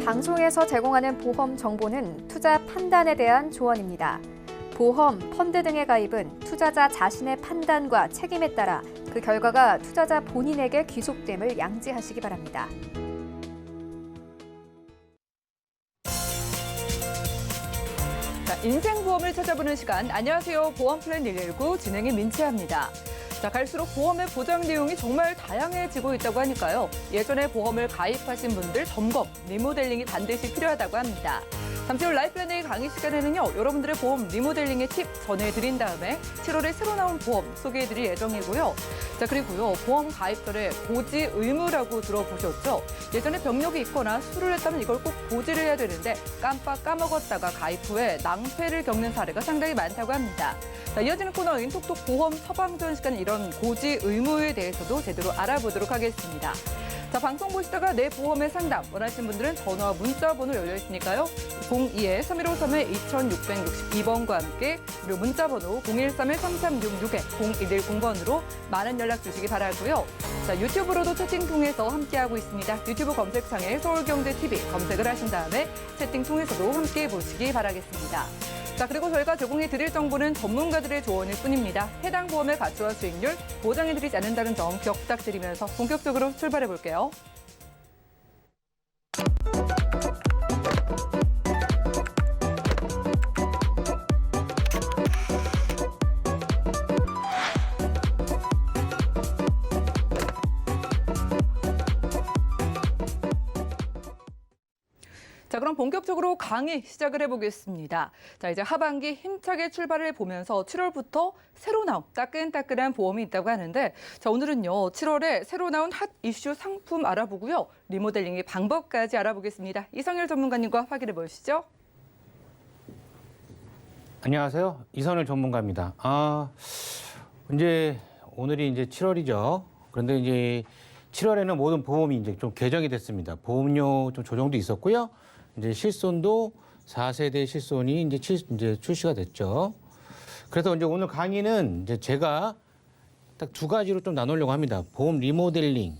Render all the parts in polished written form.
방송에서 제공하는 보험 정보는 투자 판단에 대한 조언입니다. 보험, 펀드 등의 가입은 투자자 자신의 판단과 책임에 따라 그 결과가 투자자 본인에게 귀속됨을 양지하시기 바랍니다. 인생보험을 찾아보는 시간. 안녕하세요. 보험플랜 119 진행의 민채합니다. 갈수록 보험의 보장 내용이 정말 다양해지고 있다고 하니까요. 예전에 보험을 가입하신 분들 점검, 리모델링이 반드시 필요하다고 합니다. 잠시 후 라이플랜 A 강의 시간에는요. 여러분들의 보험 리모델링의 팁 전해드린 다음에 7월에 새로 나온 보험 소개해드릴 예정이고요. 그리고요. 보험 가입 전에 고지 의무라고 들어보셨죠? 예전에 병력이 있거나 수술을 했다면 이걸 꼭 고지를 해야 되는데 깜빡 까먹었다가 가입 후에 낭패를 겪는 사례가 상당히 많다고 합니다. 이어지는 코너인 톡톡 보험 처방전 시간은 이런 고지 의무에 대해서도 제대로 알아보도록 하겠습니다. 방송 보시다가 내 보험의 상담 원하시는 분들은 전화와 문자 번호 열려 있으니까요. 02-3153-2662번과 함께 그리고 문자 번호 013-3366-0110번으로 많은 연락 주시기 바라고요. 유튜브로도 채팅 통해서 함께하고 있습니다. 유튜브 검색창에 서울경제TV 검색을 하신 다음에 채팅 통해서도 함께해 보시기 바라겠습니다. 그리고 저희가 제공해드릴 정보는 전문가들의 조언일 뿐입니다. 해당 보험의 가치와 수익률 보장해드리지 않는다는 점 기억 부탁드리면서 본격적으로 출발해볼게요. 그럼 본격적으로 강의 시작을 해보겠습니다. 이제 하반기 힘차게 출발을 보면서 7월부터 새로 나온 따끈따끈한 보험이 있다고 하는데 오늘은요 7월에 새로 나온 핫 이슈 상품 알아보고요. 리모델링의 방법까지 알아보겠습니다. 이성열 전문가님과 확인해 보시죠. 안녕하세요. 이성열 전문가입니다. 오늘이 이제 7월이죠. 그런데 이제 7월에는 모든 보험이 이제 좀 개정이 됐습니다. 보험료 좀 조정도 있었고요. 이제 실손도 4세대 실손이 이제 출시가 됐죠. 그래서 이제 오늘 강의는 이제 제가 딱 두 가지로 좀 나누려고 합니다. 보험 리모델링에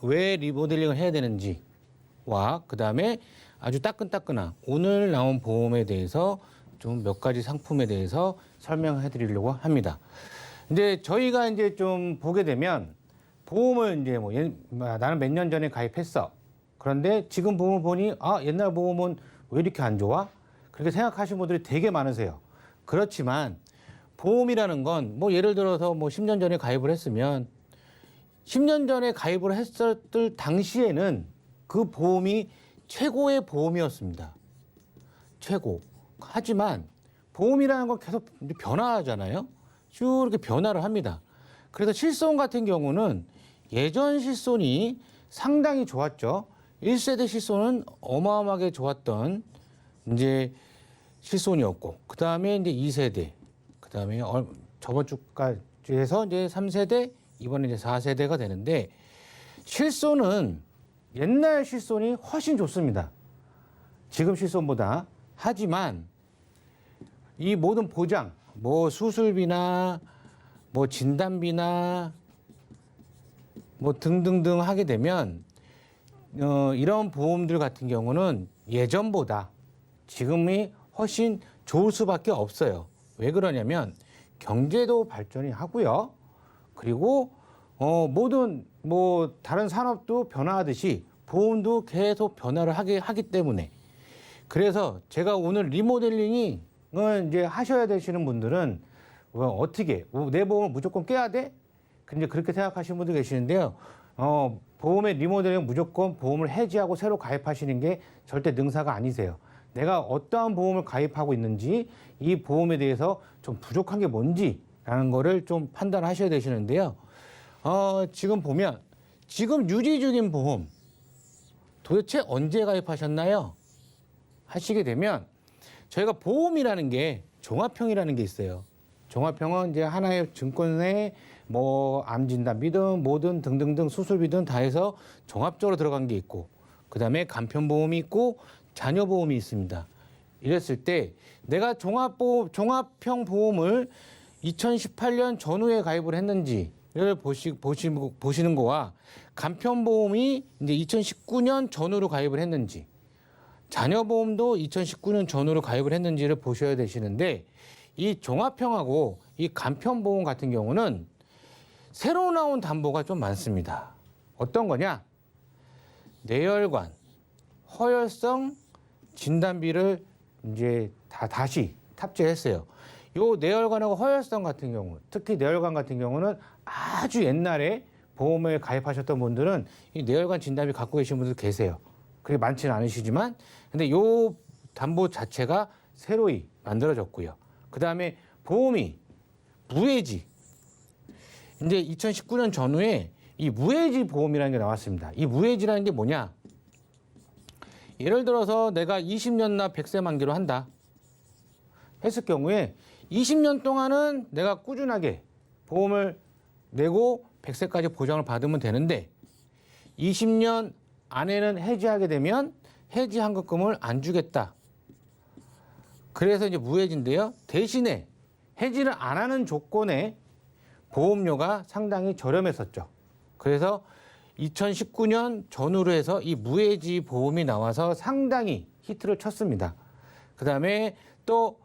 왜 리모델링을 해야 되는지와 그다음에 아주 따끈따끈한 오늘 나온 보험에 대해서 좀 몇 가지 상품에 대해서 설명해 드리려고 합니다. 이제 저희가 이제 좀 보게 되면 보험을 이제 나는 몇 년 전에 가입했어. 그런데 지금 보험을 보니 옛날 보험은 왜 이렇게 안 좋아? 그렇게 생각하시는 분들이 되게 많으세요. 그렇지만 보험이라는 건 예를 들어서 10년 전에 가입을 했으면 10년 전에 가입을 했을 당시에는 그 보험이 최고의 보험이었습니다. 최고. 하지만 보험이라는 건 계속 변화하잖아요. 쭉 이렇게 변화를 합니다. 그래서 실손 같은 경우는 예전 실손이 상당히 좋았죠. 1세대 실손은 어마어마하게 좋았던 이제 실손이었고, 그 다음에 이제 2세대, 그 다음에 저번 주까지 해서 이제 3세대, 이번에 이제 4세대가 되는데, 실손은 옛날 실손이 훨씬 좋습니다. 지금 실손보다. 하지만 이 모든 보장, 수술비나 진단비나 등등등 하게 되면 이런 보험들 같은 경우는 예전보다 지금이 훨씬 좋을 수밖에 없어요. 왜 그러냐면 경제도 발전이 하고요. 그리고 모든 다른 산업도 변화하듯이 보험도 계속 변화를 하기 때문에 그래서 제가 오늘 리모델링이 이제 하셔야 되시는 분들은 어떻게 내 보험을 무조건 깨야 돼? 근데 그렇게 생각하시는 분도 계시는데요. 보험의 리모델링은 무조건 보험을 해지하고 새로 가입하시는 게 절대 능사가 아니세요. 내가 어떠한 보험을 가입하고 있는지 이 보험에 대해서 좀 부족한 게 뭔지라는 거를 좀 판단하셔야 되시는데요. 지금 보면 지금 유지 중인 보험 도대체 언제 가입하셨나요? 하시게 되면 저희가 보험이라는 게 종합형이라는 게 있어요. 종합형은 이제 하나의 증권에 암 진단비든 뭐든 등등등 수술비든 다 해서 종합적으로 들어간 게 있고, 그 다음에 간편보험이 있고 자녀보험이 있습니다. 이랬을 때 내가 종합형 보험을 2018년 전후에 가입을 했는지를 보시는 거와 간편보험이 이제 2019년 전후로 가입을 했는지, 자녀보험도 2019년 전후로 가입을 했는지를 보셔야 되시는데, 이 종합형하고 이 간편보험 같은 경우는 새로 나온 담보가 좀 많습니다. 어떤 거냐? 뇌혈관, 허혈성 진단비를 이제 다시 탑재했어요. 요 뇌혈관하고 허혈성 같은 경우, 특히 뇌혈관 같은 경우는 아주 옛날에 보험에 가입하셨던 분들은 이 뇌혈관 진단비 갖고 계신 분들 계세요. 그게 많지는 않으시지만, 근데 요 담보 자체가 새로이 만들어졌고요. 그 다음에 보험이 무해지. 이제 2019년 전후에 이 무해지 보험이라는 게 나왔습니다. 이 무해지라는 게 뭐냐? 예를 들어서 내가 20년나 100세 만기로 한다 했을 경우에 20년 동안은 내가 꾸준하게 보험을 내고 100세까지 보장을 받으면 되는데 20년 안에는 해지하게 되면 해지 환급금을 안 주겠다. 그래서 이제 무해지인데요. 대신에 해지를 안 하는 조건에 보험료가 상당히 저렴했었죠. 그래서 2019년 전후로 해서 이 무해지 보험이 나와서 상당히 히트를 쳤습니다. 그 다음에 또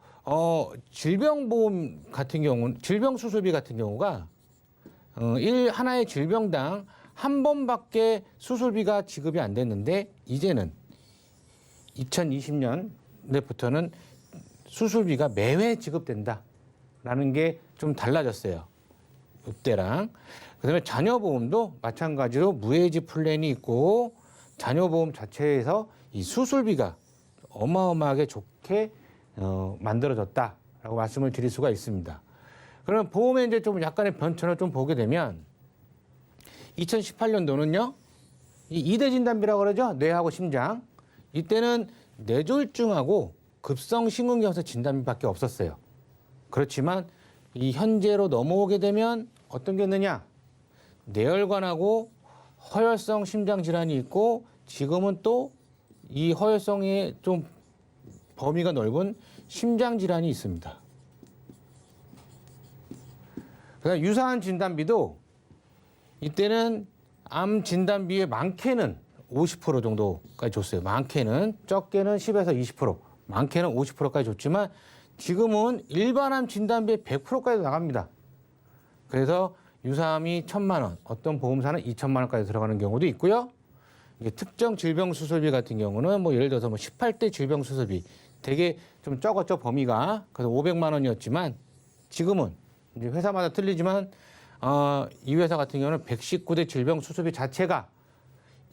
질병보험 같은 경우는 질병수술비 같은 경우가 하나의 질병당 한 번밖에 수술비가 지급이 안 됐는데 이제는 2020년부터는 수술비가 매회 지급된다라는 게 좀 달라졌어요. 이때랑. 그다음에 자녀보험도 마찬가지로 무해지 플랜이 있고 자녀보험 자체에서 이 수술비가 어마어마하게 좋게 만들어졌다라고 말씀을 드릴 수가 있습니다. 그러면 보험의 이제 좀 약간의 변천을 좀 보게 되면 2018년도는요, 이 2대 진단비라고 그러죠. 뇌하고 심장. 이때는 뇌졸중하고 급성심근경색 진단비밖에 없었어요. 그렇지만 이 현재로 넘어오게 되면 어떤 게 있느냐? 뇌혈관하고 허혈성 심장 질환이 있고 지금은 또 이 허혈성의 좀 범위가 넓은 심장 질환이 있습니다. 그다음 유사한 진단비도 이때는 암 진단비의 많게는 50% 정도까지 줬어요. 많게는, 적게는 10에서 20%, 많게는 50%까지 줬지만 지금은 일반암 진단비의 100%까지 나갑니다. 그래서 유사암이 1,000만 원, 어떤 보험사는 2,000만 원까지 들어가는 경우도 있고요. 이게 특정 질병 수술비 같은 경우는 뭐 예를 들어서 뭐 18대 질병 수술비 되게 좀 적었죠, 범위가. 그래서 500만 원이었지만 지금은 이제 회사마다 틀리지만 이 회사 같은 경우는 119대 질병 수술비 자체가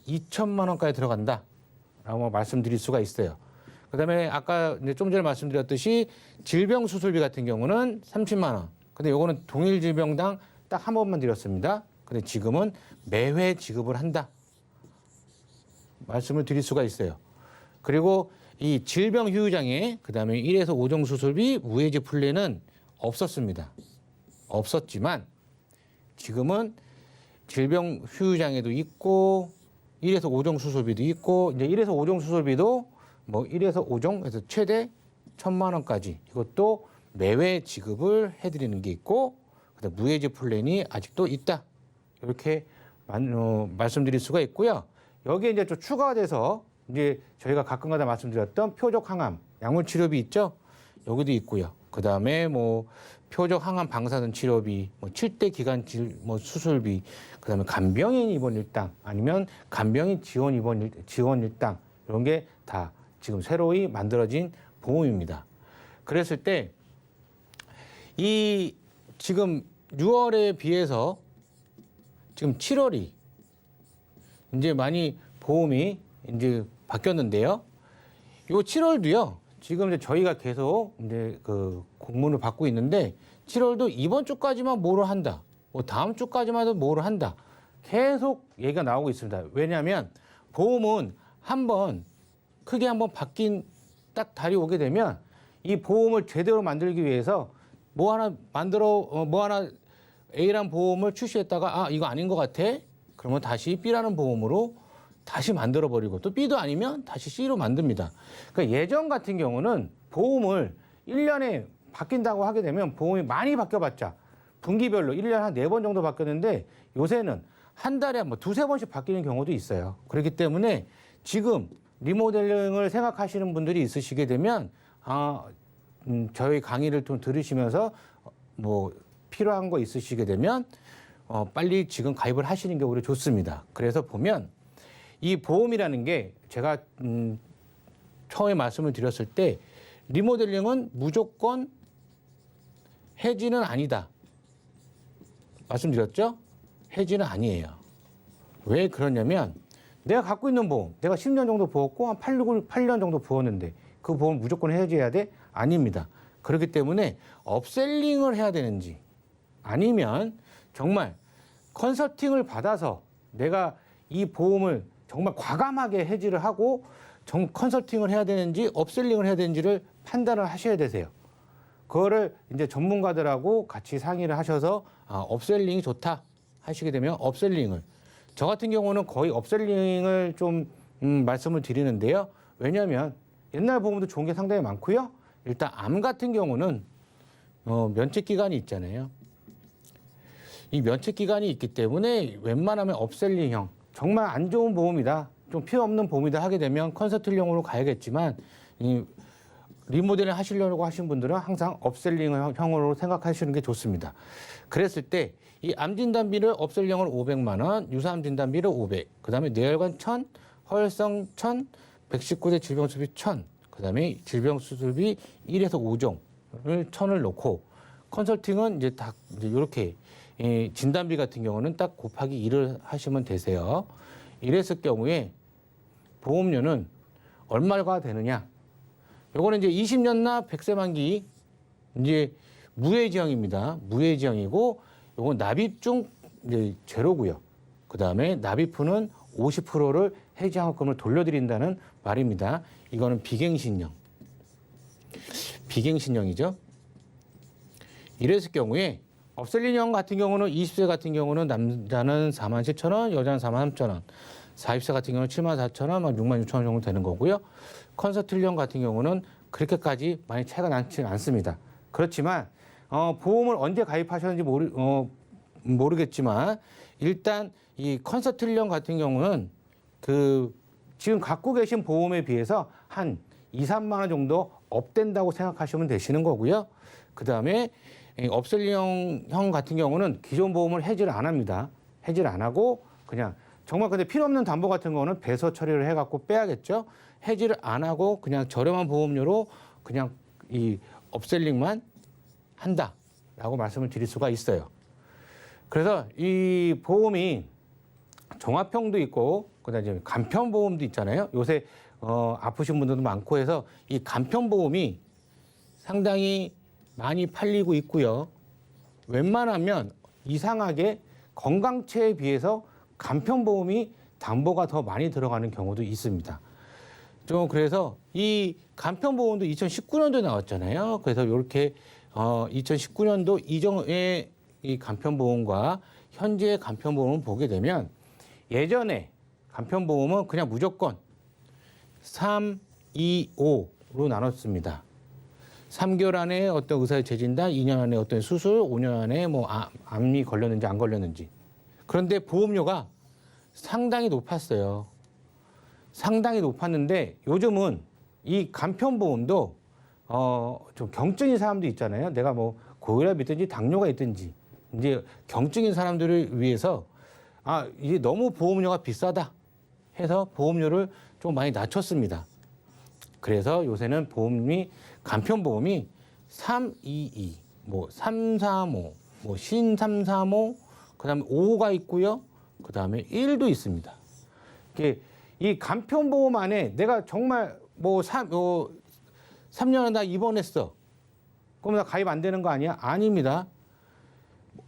2,000만 원까지 들어간다라고 말씀드릴 수가 있어요. 그다음에 아까 이제 좀 전에 말씀드렸듯이 질병 수술비 같은 경우는 30만 원. 근데 요거는 동일 질병당 딱 한 번만 드렸습니다. 근데 지금은 매회 지급을 한다. 말씀을 드릴 수가 있어요. 그리고 이 질병 휴유장애, 그다음에 1에서 5종 수술비 무해지 플랜은 없었습니다. 없었지만 지금은 질병 휴유장애도 있고 1에서 5종 수술비도 있고 이제 1에서 5종 수술비도 뭐 1에서 5종 그래서 최대 1,000만 원까지 이것도 매회 지급을 해드리는 게 있고 그다음 무해지 플랜이 아직도 있다. 이렇게 말씀드릴 수가 있고요. 여기에 이제 좀 추가가 돼서 이제 저희가 가끔가다 말씀드렸던 표적 항암 약물 치료비 있죠. 여기도 있고요. 그다음에 뭐 표적 항암 방사선 치료비, 뭐 7대 기간 뭐 수술비, 그다음에 간병인 입원 일당 아니면 간병인 지원 일당 이런 게 다 지금 새로이 만들어진 보험입니다. 그랬을 때 이 지금 6월에 비해서 지금 7월이 이제 많이 보험이 이제 바뀌었는데요. 요 7월도요. 지금 이제 저희가 계속 이제 그 공문을 받고 있는데 7월도 이번 주까지만 뭐를 한다. 뭐 다음 주까지만 뭐를 한다. 계속 얘기가 나오고 있습니다. 왜냐하면 보험은 크게 한번 바뀐 딱 달이 오게 되면 이 보험을 제대로 만들기 위해서 뭐 하나 A라는 보험을 출시했다가 이거 아닌 것 같아. 그러면 다시 B라는 보험으로 다시 만들어버리고 또 B도 아니면 다시 C로 만듭니다. 그러니까 예전 같은 경우는 보험을 1년에 바뀐다고 하게 되면 보험이 많이 바뀌어봤자 분기별로 1년에 한 4번 정도 바뀌었는데 요새는 한 달에 뭐 2-3번씩 바뀌는 경우도 있어요. 그렇기 때문에 지금 리모델링을 생각하시는 분들이 있으시게 되면 저희 강의를 좀 들으시면서 뭐 필요한 거 있으시게 되면 빨리 지금 가입을 하시는 게 오히려 좋습니다. 그래서 보면 이 보험이라는 게 제가 처음에 말씀을 드렸을 때 리모델링은 무조건 해지는 아니다. 말씀드렸죠? 해지는 아니에요. 왜 그러냐면 내가 갖고 있는 보험, 내가 10년 정도 부었고 한 8년 정도 부었는데 그 보험 무조건 해지해야 돼? 아닙니다. 그렇기 때문에 업셀링을 해야 되는지 아니면 정말 컨설팅을 받아서 내가 이 보험을 정말 과감하게 해지를 하고 컨설팅을 해야 되는지 업셀링을 해야 되는지를 판단을 하셔야 되세요. 그거를 이제 전문가들하고 같이 상의를 하셔서 업셀링이 좋다 하시게 되면 업셀링을, 저 같은 경우는 거의 업셀링을 좀 말씀을 드리는데요. 왜냐하면 옛날 보험도 좋은 게 상당히 많고요. 일단 암 같은 경우는 면책 기간이 있잖아요. 이 면책 기간이 있기 때문에 웬만하면 업셀링형, 정말 안 좋은 보험이다, 좀 필요 없는 보험이다 하게 되면 컨설팅형으로 가야겠지만 이 리모델링 하시려고 하신 분들은 항상 업셀링형으로 생각하시는 게 좋습니다. 그랬을 때 이 암 진단비를 업셀링으로 500만 원, 유사암 진단비를 500, 그다음에 뇌혈관 1000, 허혈성 1000, 119세 질병수술비 1000, 그다음에 질병수술비 1에서 5종을 1000을 놓고 컨설팅은 이제 딱 이렇게 진단비 같은 경우는 딱 곱하기 2를 하시면 되세요. 이랬을 경우에 보험료는 얼마가 되느냐? 요거는 이제 20년나 100세 만기 이제 무해지형입니다. 무해지형이고 요건 납입 중 이제 제로고요. 그다음에 납입 후는 50%를 해지환급금을 돌려드린다는 말입니다. 이거는 비갱신형. 비갱신형이죠. 이랬을 경우에 업셀링형 같은 경우는 20세 같은 경우는 남자는 47,000원, 여자는 43,000원, 40세 같은 경우는 74,000원, 66,000원 정도 되는 거고요. 컨설팅형 같은 경우는 그렇게까지 많이 차이가 나지 않습니다. 그렇지만 보험을 언제 가입하셨는지 모르겠지만 일단 이 컨설팅형 같은 경우는 그 지금 갖고 계신 보험에 비해서 한 2-3만 원 정도 업된다고 생각하시면 되시는 거고요. 그다음에 업셀링형 같은 경우는 기존 보험을 해지를 안 합니다. 해지를 안 하고 그냥 정말 근데 필요 없는 담보 같은 거는 배서 처리를 해갖고 빼야겠죠. 해지를 안 하고 그냥 저렴한 보험료로 그냥 이 업셀링만 한다라고 말씀을 드릴 수가 있어요. 그래서 이 보험이 종합형도 있고 그다음에 간편보험도 있잖아요. 요새 아프신 분들도 많고 해서 이 간편보험이 상당히 많이 팔리고 있고요. 웬만하면 이상하게 건강체에 비해서 간편보험이 담보가 더 많이 들어가는 경우도 있습니다. 좀 그래서 이 간편보험도 2019년도에 나왔잖아요. 그래서 이렇게 2019년도 이전의 이 간편보험과 현재의 간편보험을 보게 되면 예전에 간편보험은 그냥 무조건 3, 2, 5로 나눴습니다. 3개월 안에 어떤 의사의 재진단, 2년 안에 어떤 수술, 5년 안에 뭐 암이 걸렸는지 안 걸렸는지. 그런데 보험료가 상당히 높았어요. 상당히 높았는데 요즘은 이 간편보험도 좀 경증인 사람도 있잖아요. 내가 뭐 고혈압이 있든지 당뇨가 있든지 이제 경증인 사람들을 위해서 이게 너무 보험료가 비싸다 해서 보험료를 좀 많이 낮췄습니다. 그래서 요새는 간편보험이 322, 뭐 335, 뭐 신335, 그다음에 5가 있고요. 그다음에 1도 있습니다. 이 간편보험 안에 내가 정말 뭐 3년에 나 입원했어. 그럼 나 가입 안 되는 거 아니야? 아닙니다.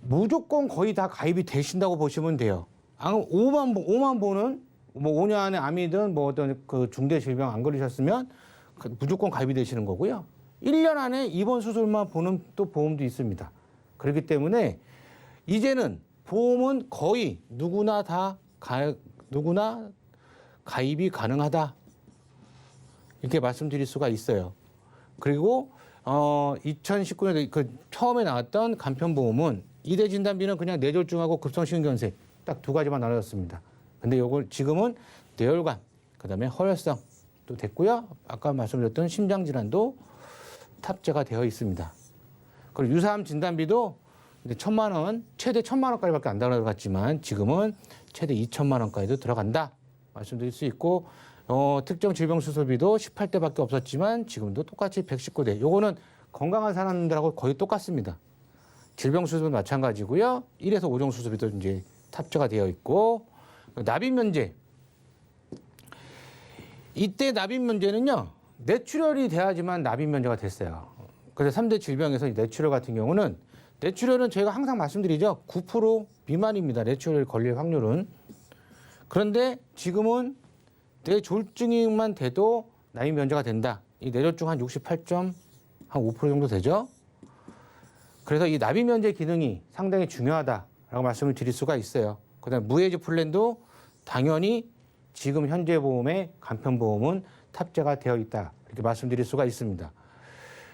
무조건 거의 다 가입이 되신다고 보시면 돼요. 5만 보는 뭐 5년 안에 암이든 뭐 어떤 그 중대 질병 안 걸리셨으면 무조건 가입이 되시는 거고요. 1년 안에 입원 수술만 보는 또 보험도 있습니다. 그렇기 때문에 이제는 보험은 거의 누구나 가입이 가능하다. 이렇게 말씀드릴 수가 있어요. 그리고 2019년에 그 처음에 나왔던 간편보험은 2대 진단비는 그냥 뇌졸중하고 급성심근경색 딱 두 가지만 나눠졌습니다. 근데 요걸 지금은 뇌혈관, 그다음에 허혈성도 됐고요. 아까 말씀드렸던 심장질환도 탑재가 되어 있습니다. 그리고 유사암 진단비도 이제 1,000만 원, 최대 1,000만 원까지밖에 안 들어갔지만 지금은 최대 2,000만 원까지도 들어간다 말씀드릴 수 있고, 특정 질병 수술비도 18대밖에 없었지만 지금도 똑같이 119대. 요거는 건강한 사람들하고 거의 똑같습니다. 질병 수술도 마찬가지고요. 1에서 5종 수술비도 이제 탑재가 되어 있고, 납입 면제. 이때 납입 면제는요, 뇌출혈이 돼야지만 납입 면제가 됐어요. 그래서 3대 질병에서 뇌출혈 같은 경우는, 뇌출혈은 저희가 항상 말씀드리죠. 9% 미만입니다. 뇌출혈 걸릴 확률은. 그런데 지금은 뇌졸중만 돼도 납입 면제가 된다. 이 뇌졸중 한 68.5% 정도 되죠. 그래서 이 납입 면제 기능이 상당히 중요하다라고 말씀을 드릴 수가 있어요. 그다음 무해지 플랜도 당연히 지금 현재 보험에 간편보험은 탑재가 되어 있다 이렇게 말씀드릴 수가 있습니다.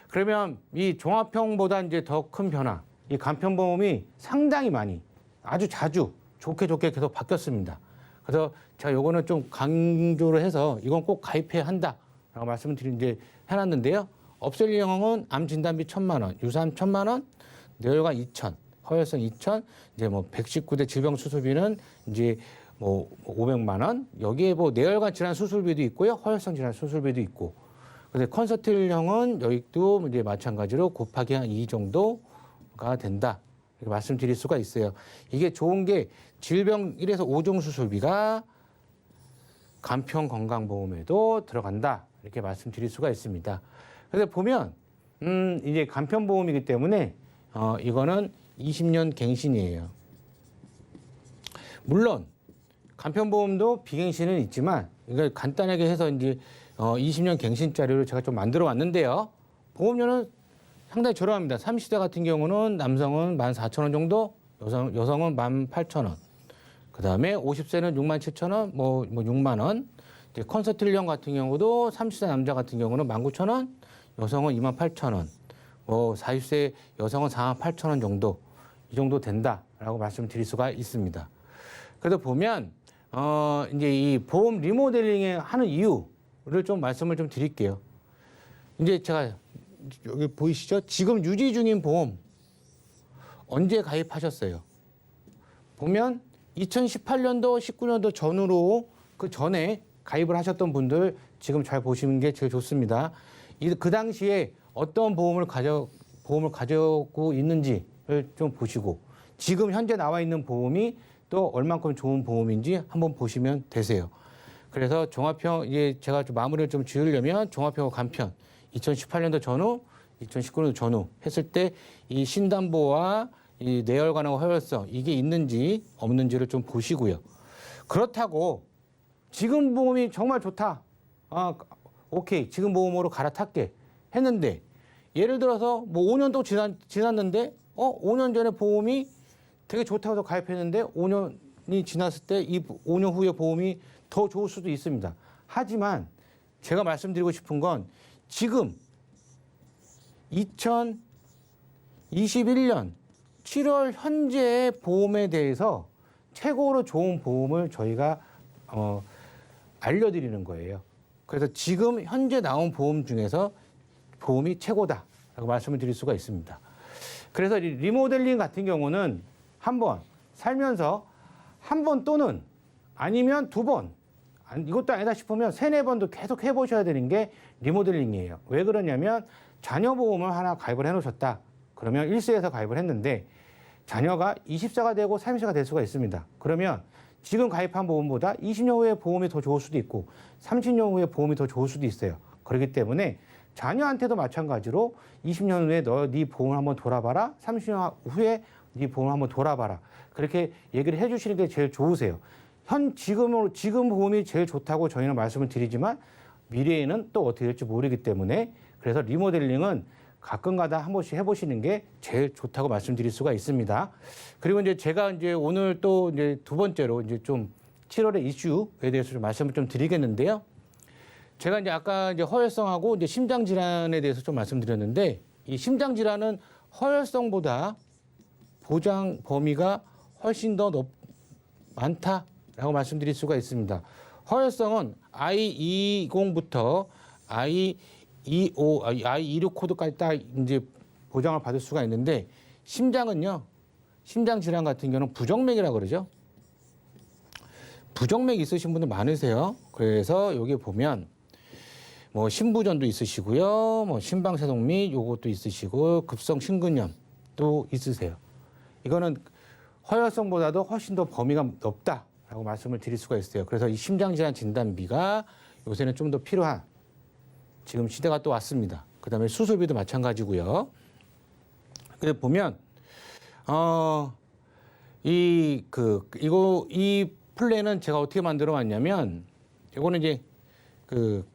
그러면 이 종합형보다 이제 더 큰 변화, 이 간편보험이 상당히 많이 아주 자주 좋게 계속 바뀌었습니다. 그래서 제가 요거는 좀 강조를 해서 이건 꼭 가입해야 한다라고 말씀을 이제 해놨는데요. 없앨 예형은 암 진단비 1,000만 원, 유사암 1,000만 원, 뇌혈관 2,000, 허혈성 2,000, 이제 뭐 119대 질병 수술비는 이제 뭐 500만 원. 여기에 뭐 뇌혈관 질환 수술비도 있고요, 허혈성 질환 수술비도 있고. 근데 컨서트형은 여기도 이제 마찬가지로 곱하기 한 2 정도가 된다. 이렇게 말씀드릴 수가 있어요. 이게 좋은 게 질병 1에서 5종 수술비가 간편 건강보험에도 들어간다. 이렇게 말씀드릴 수가 있습니다. 그래서 보면 이제 간편보험이기 때문에 이거는 20년 갱신이에요. 물론 간편보험도 비갱신은 있지만 이걸 간단하게 해서 이제 20년 갱신 자료를 제가 좀 만들어 왔는데요. 보험료는 상당히 저렴합니다. 30대 같은 경우는 남성은 14,000원 정도, 여성은 18,000원. 그다음에 50세는 67,000원, 뭐 6만 원. 이제 컨서트형 같은 경우도 30세 남자 같은 경우는 19,000원, 여성은 28,000원. 뭐 40세 여성은 48,000원 정도, 이 정도 된다라고 말씀드릴 수가 있습니다. 그래서 보면 이제 이 보험 리모델링에 하는 이유를 좀 말씀을 좀 드릴게요. 이제 제가 여기 보이시죠? 지금 유지 중인 보험 언제 가입하셨어요? 보면 2018년도, 19년도 전후로 그 전에 가입을 하셨던 분들 지금 잘 보시는 게 제일 좋습니다. 그 당시에 어떤 보험을 가지고 있는지를 좀 보시고, 지금 현재 나와 있는 보험이 또 얼만큼 좋은 보험인지 한번 보시면 되세요. 그래서 종합형, 이제 제가 좀 마무리를 좀 지으려면 종합형과 간편, 2018년도 전후, 2019년도 전후 했을 때 이 신담보와 이 뇌혈관하고 허혈성 이게 있는지 없는지를 좀 보시고요. 그렇다고 지금 보험이 정말 좋다. 오케이. 지금 보험으로 갈아탈게 했는데, 예를 들어서 뭐 5년 또 지났는데 5년 전에 보험이 되게 좋다고 해서 가입했는데 5년이 지났을 때 이 5년 후에 보험이 더 좋을 수도 있습니다. 하지만 제가 말씀드리고 싶은 건 지금 2021년 7월 현재의 보험에 대해서 최고로 좋은 보험을 저희가 알려드리는 거예요. 그래서 지금 현재 나온 보험 중에서 보험이 최고다라고 말씀을 드릴 수가 있습니다. 그래서 리모델링 같은 경우는 한 번 살면서 한 번 또는 아니면 2번, 이것도 아니다 싶으면 3, 4번도 계속 해보셔야 되는 게 리모델링이에요. 왜 그러냐면 자녀 보험을 하나 가입을 해놓으셨다. 그러면 1세에서 가입을 했는데 자녀가 20세가 되고 30세가 될 수가 있습니다. 그러면 지금 가입한 보험보다 20년 후에 보험이 더 좋을 수도 있고 30년 후에 보험이 더 좋을 수도 있어요. 그렇기 때문에 자녀한테도 마찬가지로 20년 후에 네 보험을 한번 돌아봐라. 30년 후에 네 보험을 한번 돌아봐라. 그렇게 얘기를 해주시는 게 제일 좋으세요. 지금 보험이 제일 좋다고 저희는 말씀을 드리지만 미래에는 또 어떻게 될지 모르기 때문에, 그래서 리모델링은 가끔가다 한 번씩 해보시는 게 제일 좋다고 말씀드릴 수가 있습니다. 그리고 이제 제가 이제 오늘 또 이제 2번째로 이제 좀 7월의 이슈에 대해서 좀 말씀을 좀 드리겠는데요. 제가 이제 아까 이제 허혈성하고 이제 심장 질환에 대해서 좀 말씀드렸는데, 이 심장 질환은 허혈성보다 보장 범위가 훨씬 더 많다라고 말씀드릴 수가 있습니다. 허혈성은 I20부터 I26 코드까지 딱 이제 보장을 받을 수가 있는데 심장은요. 심장 질환 같은 경우는 부정맥이라고 그러죠. 부정맥 있으신 분들 많으세요. 그래서 여기 보면 뭐 심부전도 있으시고요. 뭐 심방세동 및 요것도 있으시고 급성 심근염도 있으세요. 이거는 허혈성보다도 훨씬 더 범위가 넓다라고 말씀을 드릴 수가 있어요. 그래서 이 심장질환 진단비가 요새는 좀 더 필요한 지금 시대가 또 왔습니다. 그다음에 수술비도 마찬가지고요. 그래 보면 이 플랜은 제가 어떻게 만들어 왔냐면 이거는 이제 그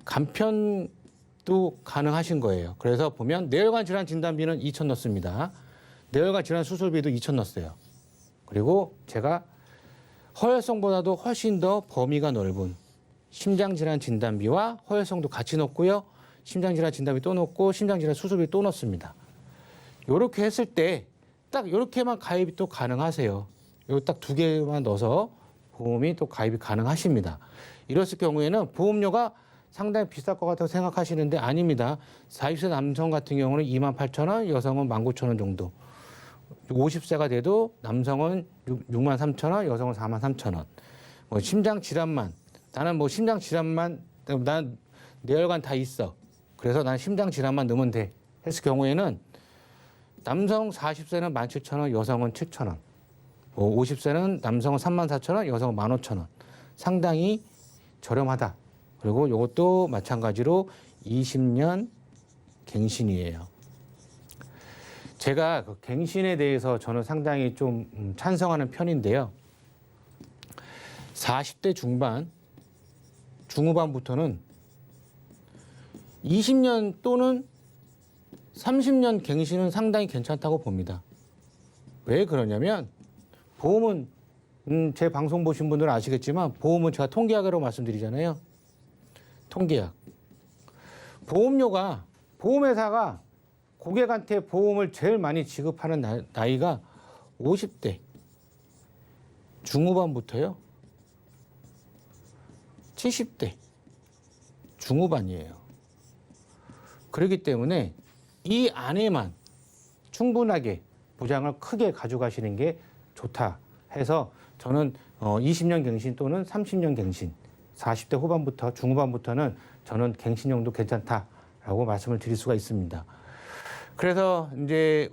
간편도 가능하신 거예요. 그래서 보면 뇌혈관 질환 진단비는 2,000 넣습니다. 뇌혈관 질환 수술비도 2,000 넣었어요. 그리고 제가 허혈성보다도 훨씬 더 범위가 넓은 심장질환 진단비와 허혈성도 같이 넣고요. 심장질환 진단비 또 넣고 심장질환 수술비 또 넣습니다. 이렇게 했을 때 딱 이렇게만 가입이 또 가능하세요. 요 딱 2개만 넣어서 보험이 또 가입이 가능하십니다. 이랬을 경우에는 보험료가 상당히 비쌀 것 같다고 생각하시는데 아닙니다. 40세 남성 같은 경우는 28,000원, 여성은 19,000원 정도. 50세가 돼도 남성은 63,000원, 여성은 43,000원. 뭐 심장 질환만 나는 뭐 심장 질환만 난 뇌혈관 다 있어. 그래서 난 심장 질환만 넣으면 돼. 했을 경우에는 남성 40세는 17,000원, 여성은 7,000원. 50세는 남성은 34,000원, 여성은 15,000원. 상당히 저렴하다. 그리고 이것도 마찬가지로 20년 갱신이에요. 제가 그 갱신에 대해서 저는 상당히 좀 찬성하는 편인데요. 40대 중반, 중후반부터는 20년 또는 30년 갱신은 상당히 괜찮다고 봅니다. 왜 그러냐면 보험은 제 방송 보신 분들은 아시겠지만 보험은 제가 통계학으로 말씀드리잖아요. 통계학. 보험료가 보험회사가 고객한테 보험을 제일 많이 지급하는 나이가 50대 중후반부터요. 70대 중후반이에요. 그렇기 때문에 이 안에만 충분하게 보장을 크게 가져가시는 게 좋다 해서 저는 20년 갱신 또는 30년 갱신 40대 후반부터 중후반부터는 저는 갱신형도 괜찮다라고 말씀을 드릴 수가 있습니다. 그래서 이제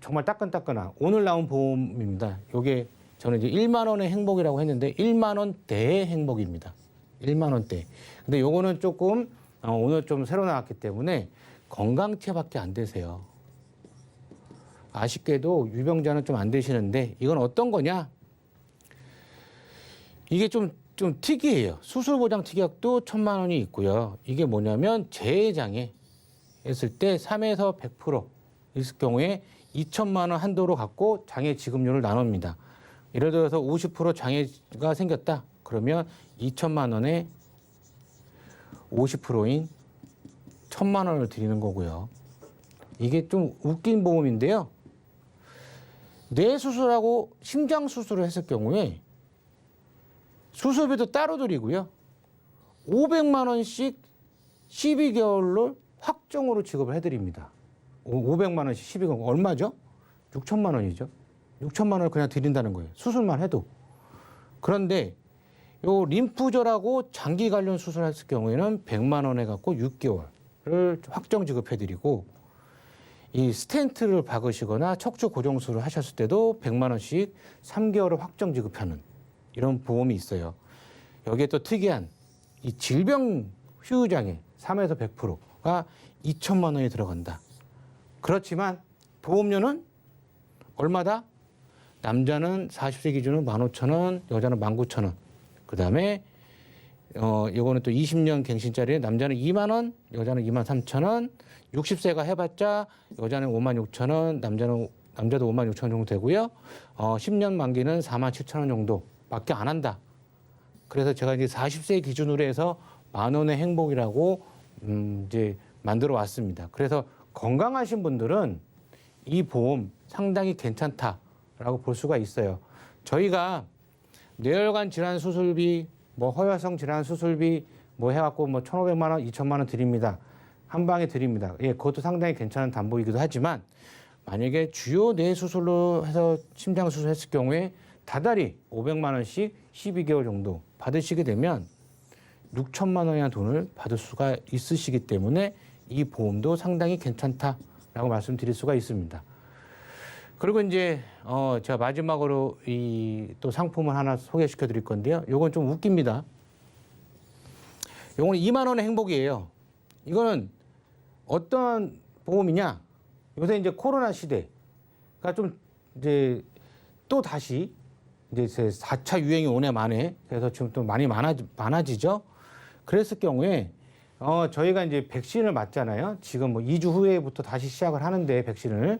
정말 따끈따끈한 오늘 나온 보험입니다. 이게 저는 이제 1만 원의 행복이라고 했는데 1만 원대의 행복입니다. 1만 원대. 근데 요거는 조금 오늘 좀 새로 나왔기 때문에 건강체밖에 안 되세요. 아쉽게도 유병자는 좀 안 되시는데 이건 어떤 거냐? 이게 좀 특이해요. 수술보장 특약도 1,000만 원이 있고요. 이게 뭐냐면 재장애 했을 때 3에서 100% 있을 경우에 2,000만 원 한도로 갖고 장애 지급료를 나눕니다. 예를 들어서 50% 장애가 생겼다. 그러면 2,000만 원에 50%인 1,000만 원을 드리는 거고요. 이게 좀 웃긴 보험인데요. 뇌 수술하고 심장 수술을 했을 경우에 수술비도 따로 드리고요. 500만 원씩 12개월로 확정으로 지급을 해드립니다. 500만 원씩 12개월 얼마죠? 6천만 원이죠. 6천만 원을 그냥 드린다는 거예요. 수술만 해도. 그런데 요 림프절하고 장기 관련 수술했을 경우에는 100만 원에 갖고 6개월을 확정 지급해드리고 이 스텐트를 박으시거나 척추 고정술을 하셨을 때도 100만 원씩 3개월을 확정 지급하는 이런 보험이 있어요. 여기에 또 특이한 이 질병 후유장애 3에서 100%가 2천만 원이 들어간다. 그렇지만 보험료는 얼마다? 남자는 40세 기준은 15,000원, 여자는 19,000원. 그다음에 이거는 또 20년 갱신짜리 남자는 2만 원, 여자는 23,000원. 60세가 해봤자 여자는 56,000원, 남자도 56,000원 정도 되고요. 10년 만기는 47,000원 정도밖에 안 한다. 그래서 제가 이제 40세 기준으로 해서 10,000원의 행복이라고 이제 만들어 왔습니다. 그래서 건강하신 분들은 이 보험 상당히 괜찮다라고 볼 수가 있어요. 저희가 뇌혈관 질환 수술비, 뭐 허혈성 질환 수술비 뭐 해갖고 뭐 1,500만 원, 2,000만 원 드립니다. 한 방에 드립니다. 예, 그것도 상당히 괜찮은 담보이기도 하지만 만약에 주요 뇌 수술로 해서 심장 수술했을 경우에 다달이 500만 원씩 12개월 정도 받으시게 되면 6천만 원이나 돈을 받을 수가 있으시기 때문에 이 보험도 상당히 괜찮다라고 말씀드릴 수가 있습니다. 그리고 이제 제가 마지막으로 이 또 상품을 하나 소개시켜 드릴 건데요. 요건 좀 웃깁니다. 요거는 2만 원의 행복이에요. 이거는 어떤 보험이냐? 요새 이제 코로나 시대가 좀 이제 또 다시 이제 4차 유행이 오네 만에 그래서 지금 또 많이 많아지죠. 그랬을 경우에 저희가 이제 백신을 맞잖아요. 지금 뭐 2주 후에부터 다시 시작을 하는데 백신을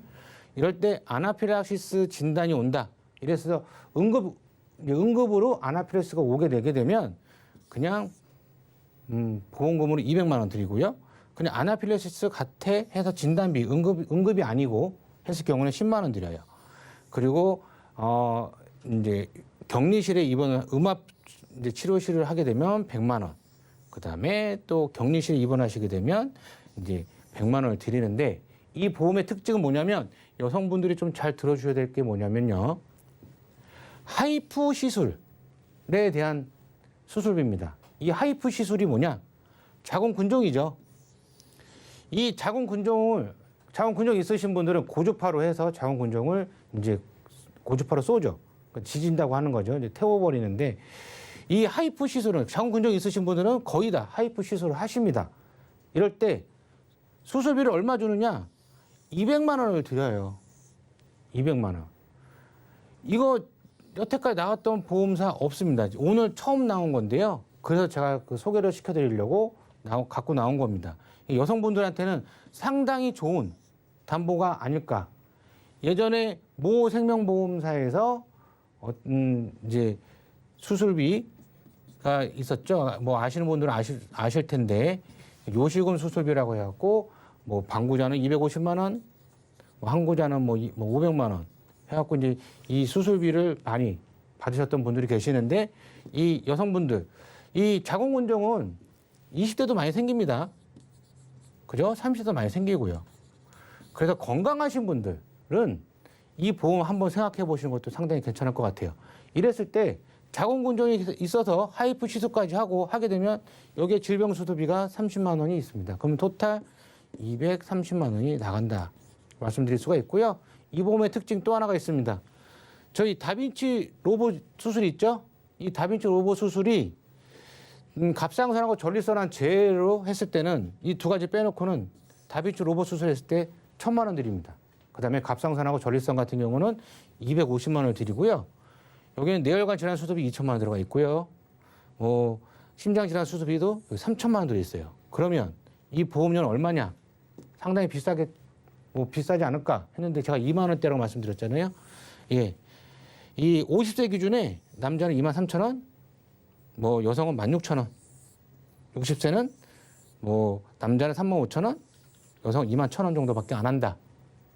이럴 때 아나필락시스 진단이 온다. 이래서 응급으로 아나필락시스가 오게 되게 되면 그냥 보험금으로 200만 원 드리고요. 그냥 아나필락시스 같아 해서 진단비 응급이 아니고 했을 경우는 10만 원 드려요. 그리고 이제 격리실에 입원 음압 이제 치료실을 하게 되면 100만 원. 그다음에 또 격리실에 입원하시게 되면 이제 100만 원을 드리는데 이 보험의 특징은 뭐냐면 여성분들이 좀 잘 들어주셔야 될 게 뭐냐면요. 하이프 시술에 대한 수술비입니다. 이 하이프 시술이 뭐냐? 자궁근종이죠. 이 자궁근종 있으신 분들은 고주파로 해서 자궁근종을 이제 고주파로 쏘죠. 지진다고 하는 거죠. 이제 태워버리는데 이 하이프 시술은 자궁근종 있으신 분들은 거의 다 하이프 시술을 하십니다. 이럴 때 수술비를 얼마 주느냐? 200만 원을 드려요. 200만 원. 이거 여태까지 나왔던 보험사 없습니다. 오늘 처음 나온 건데요. 그래서 제가 그 소개를 시켜드리려고 갖고 나온 겁니다. 여성분들한테는 상당히 좋은 담보가 아닐까. 예전에 모 생명보험사에서 이제 수술비가 있었죠. 뭐 아시는 분들은 아실 텐데 요실금 수술비라고 해갖고 뭐 방구자는 250만 원, 뭐 항구자는 뭐 500만 원 해갖고 이제 이 수술비를 많이 받으셨던 분들이 계시는데 이 여성분들 이 자궁근종은 20대도 많이 생깁니다. 그죠? 30대도 많이 생기고요. 그래서 건강하신 분들은 이 보험 한번 생각해 보시는 것도 상당히 괜찮을 것 같아요. 이랬을 때 자궁근종이 있어서 하이프 시술까지 하게 되면 여기에 질병 수술비가 30만 원이 있습니다. 그러면 토탈 230만 원이 나간다 말씀드릴 수가 있고요. 이 보험의 특징 또 하나가 있습니다. 저희 다빈치 로봇 수술 있죠? 이 다빈치 로봇 수술이 갑상선하고 전립선한 제로 했을 때는 이 두 가지 빼놓고는 다빈치 로봇 수술했을 때 1,000만 원 드립니다. 그다음에 갑상선하고 전립선 같은 경우는 250만 원을 드리고요. 여기는 뇌혈관 질환 수술비 2,000만 원 들어가 있고요. 뭐 심장 질환 수술비도 3,000만 원 들어 있어요. 그러면 이 보험료는 얼마냐? 상당히 비싸지 않을까 했는데 제가 2만 원대라고 말씀드렸잖아요. 예. 이 50세 기준에 남자는 23,000원, 뭐 여성은 16,000원, 60세는 뭐 남자는 35,000원, 여성은 21,000원 정도밖에 안 한다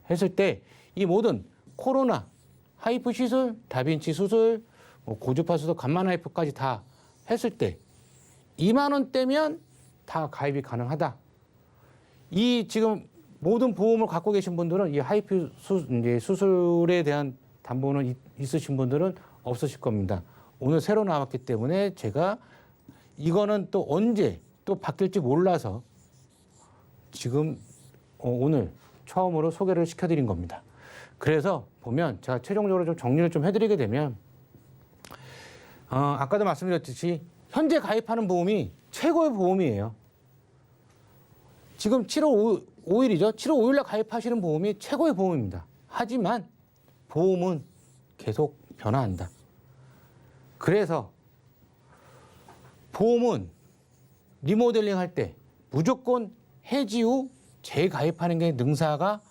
했을 때 이 모든 코로나, 하이프 시술, 다빈치 수술, 뭐 고주파 수술, 감마 하이프까지 다 했을 때 2만 원대면 다 가입이 가능하다. 이 지금 모든 보험을 갖고 계신 분들은 이 하이프 이제 수술에 대한 담보는 있으신 분들은 없으실 겁니다. 오늘 새로 나왔기 때문에 제가 이거는 또 언제 또 바뀔지 몰라서 지금 오늘 처음으로 소개를 시켜드린 겁니다. 그래서 보면 제가 최종적으로 좀 정리를 좀 해드리게 되면 아까도 말씀드렸듯이 현재 가입하는 보험이 최고의 보험이에요. 지금 7월 5일이죠. 7월 5일날 가입하시는 보험이 최고의 보험입니다. 하지만 보험은 계속 변화한다. 그래서 보험은 리모델링 할 때 무조건 해지 후 재가입하는 게 능사가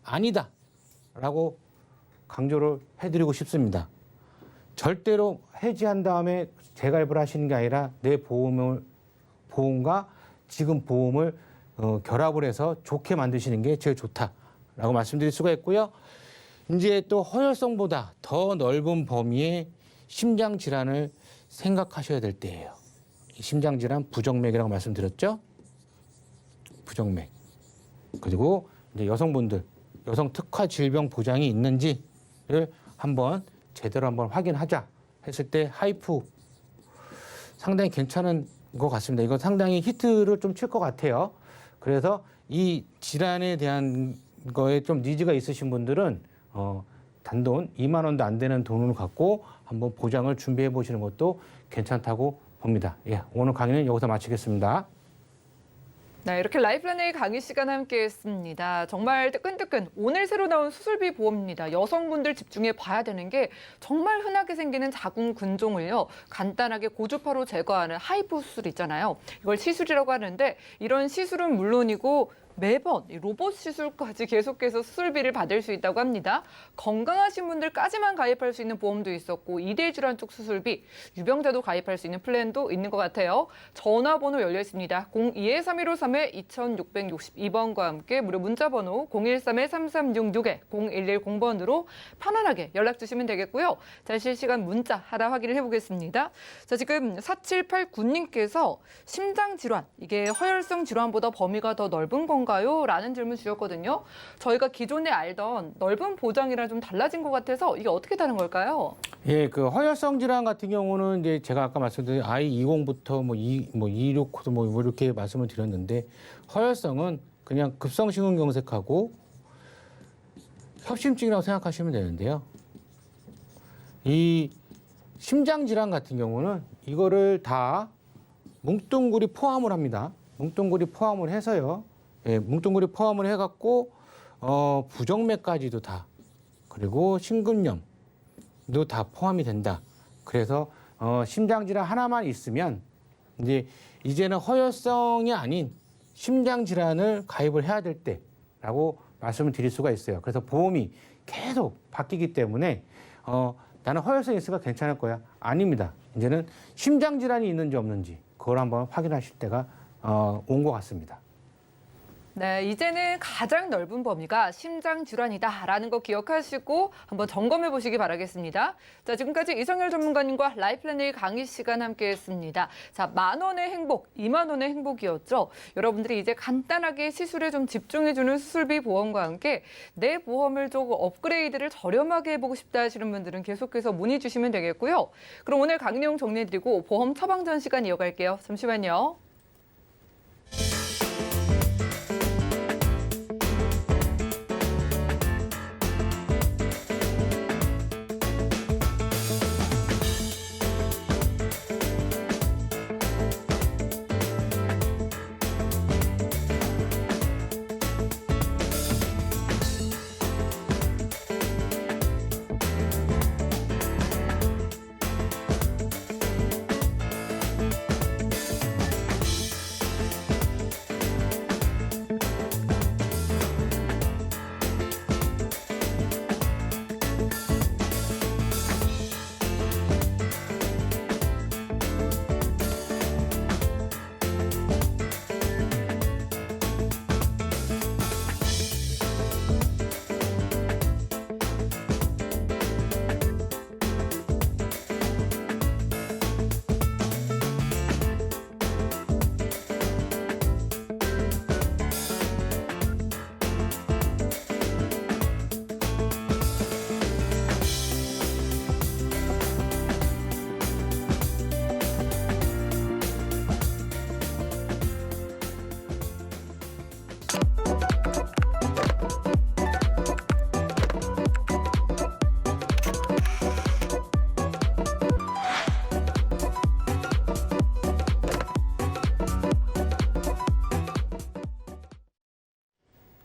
아니다 라고 강조를 해드리고 싶습니다. 절대로 해지한 다음에 재가입을 하시는 게 아니라 내 보험과 지금 보험을 결합을 해서 좋게 만드시는 게 제일 좋다라고 말씀드릴 수가 있고요. 이제 또 허혈성보다 더 넓은 범위의 심장 질환을 생각하셔야 될 때예요. 심장 질환 부정맥이라고 말씀드렸죠? 부정맥. 그리고 이제 여성분들 여성 특화 질병 보장이 있는지를 한번 제대로 한번 확인하자 했을 때 하이프 상당히 괜찮은 것 같습니다. 이거 상당히 히트를 좀 칠 것 같아요. 그래서 이 질환에 대한 거에 좀 니즈가 있으신 분들은 단돈 2만 원도 안 되는 돈을 갖고 한번 보장을 준비해 보시는 것도 괜찮다고 봅니다. 예, 오늘 강의는 여기서 마치겠습니다. 네, 이렇게 라이플랜의 강의 시간 함께했습니다. 정말 뜨끈뜨끈 오늘 새로 나온 수술비 보험입니다. 여성분들 집중해 봐야 되는 게 정말 흔하게 생기는 자궁 근종을요 간단하게 고주파로 제거하는 하이프 수술 있잖아요. 이걸 시술이라고 하는데 이런 시술은 물론이고 매번 이 로봇 시술까지 계속해서 수술비를 받을 수 있다고 합니다. 건강하신 분들까지만 가입할 수 있는 보험도 있었고 2대 질환 쪽 수술비, 유병자도 가입할 수 있는 플랜도 있는 것 같아요. 전화번호 열려 있습니다. 02-3153-2662번과 함께 무료 문자번호 013-3366-0110번으로 편안하게 연락 주시면 되겠고요. 자, 실시간 문자 하나 확인을 해보겠습니다. 자, 지금 4789님께서 심장 질환, 이게 허혈성 질환보다 범위가 더 넓은 건가요? 라는 질문 주셨거든요. 저희가 기존에 알던 넓은 보장이랑 좀 달라진 것 같아서 이게 어떻게 다른 걸까요? 예, 그 허혈성 질환 같은 경우는 이제 제가 아까 말씀드린 I20부터 뭐 26 코드 뭐 이렇게 말씀을 드렸는데 허혈성은 그냥 급성심근경색하고 협심증이라고 생각하시면 되는데요. 이 심장 질환 같은 경우는 이거를 다 뭉뚱그리 포함을 합니다. 뭉뚱그리 포함을 해서요. 예, 뭉뚱그리 포함을 해갖고 부정맥까지도 다 그리고 심근염도 다 포함이 된다. 그래서 심장 질환 하나만 있으면 이제는 허혈성이 아닌 심장 질환을 가입을 해야 될 때라고 말씀을 드릴 수가 있어요. 그래서 보험이 계속 바뀌기 때문에 나는 허혈성 있으니까 괜찮을 거야. 아닙니다. 이제는 심장 질환이 있는지 없는지 그걸 한번 확인하실 때가 온 것 같습니다. 네, 이제는 가장 넓은 범위가 심장 질환이다라는 거 기억하시고 한번 점검해 보시기 바라겠습니다. 자, 지금까지 이성열 전문가님과 라이플랜의 강의 시간 함께했습니다. 자, 10,000원의 행복, 20,000원의 행복이었죠. 여러분들이 이제 간단하게 시술에 좀 집중해주는 수술비 보험과 함께 내 보험을 조금 업그레이드를 저렴하게 해보고 싶다 하시는 분들은 계속해서 문의 주시면 되겠고요. 그럼 오늘 강의 내용 정리해드리고 보험 처방 전 시간 이어갈게요. 잠시만요.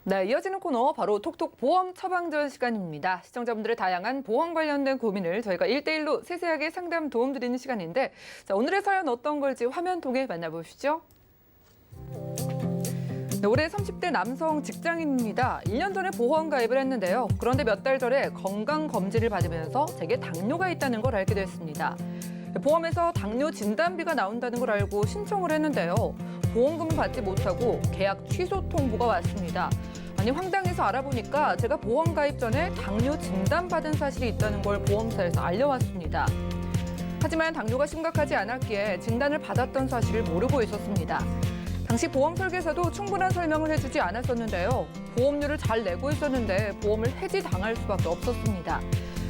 네, 이어지는 코너 바로 톡톡 보험 처방전 시간입니다. 시청자분들의 다양한 보험 관련된 고민을 저희가 1대1로 세세하게 상담 도움 드리는 시간인데 자, 오늘의 사연 어떤 걸지 화면 통해 만나보시죠. 네, 올해 30대 남성 직장인입니다. 1년 전에 보험 가입을 했는데요. 그런데 몇 달 전에 건강검진을 받으면서 제게 당뇨가 있다는 걸 알게 됐습니다. 보험에서 당뇨 진단비가 나온다는 걸 알고 신청을 했는데요. 보험금을 받지 못하고 계약 취소 통보가 왔습니다. 아니 황당해서 알아보니까 제가 보험 가입 전에 당뇨 진단받은 사실이 있다는 걸 보험사에서 알려왔습니다. 하지만 당뇨가 심각하지 않았기에 진단을 받았던 사실을 모르고 있었습니다. 당시 보험 설계사도 충분한 설명을 해주지 않았었는데요. 보험료를 잘 내고 있었는데 보험을 해지당할 수밖에 없었습니다.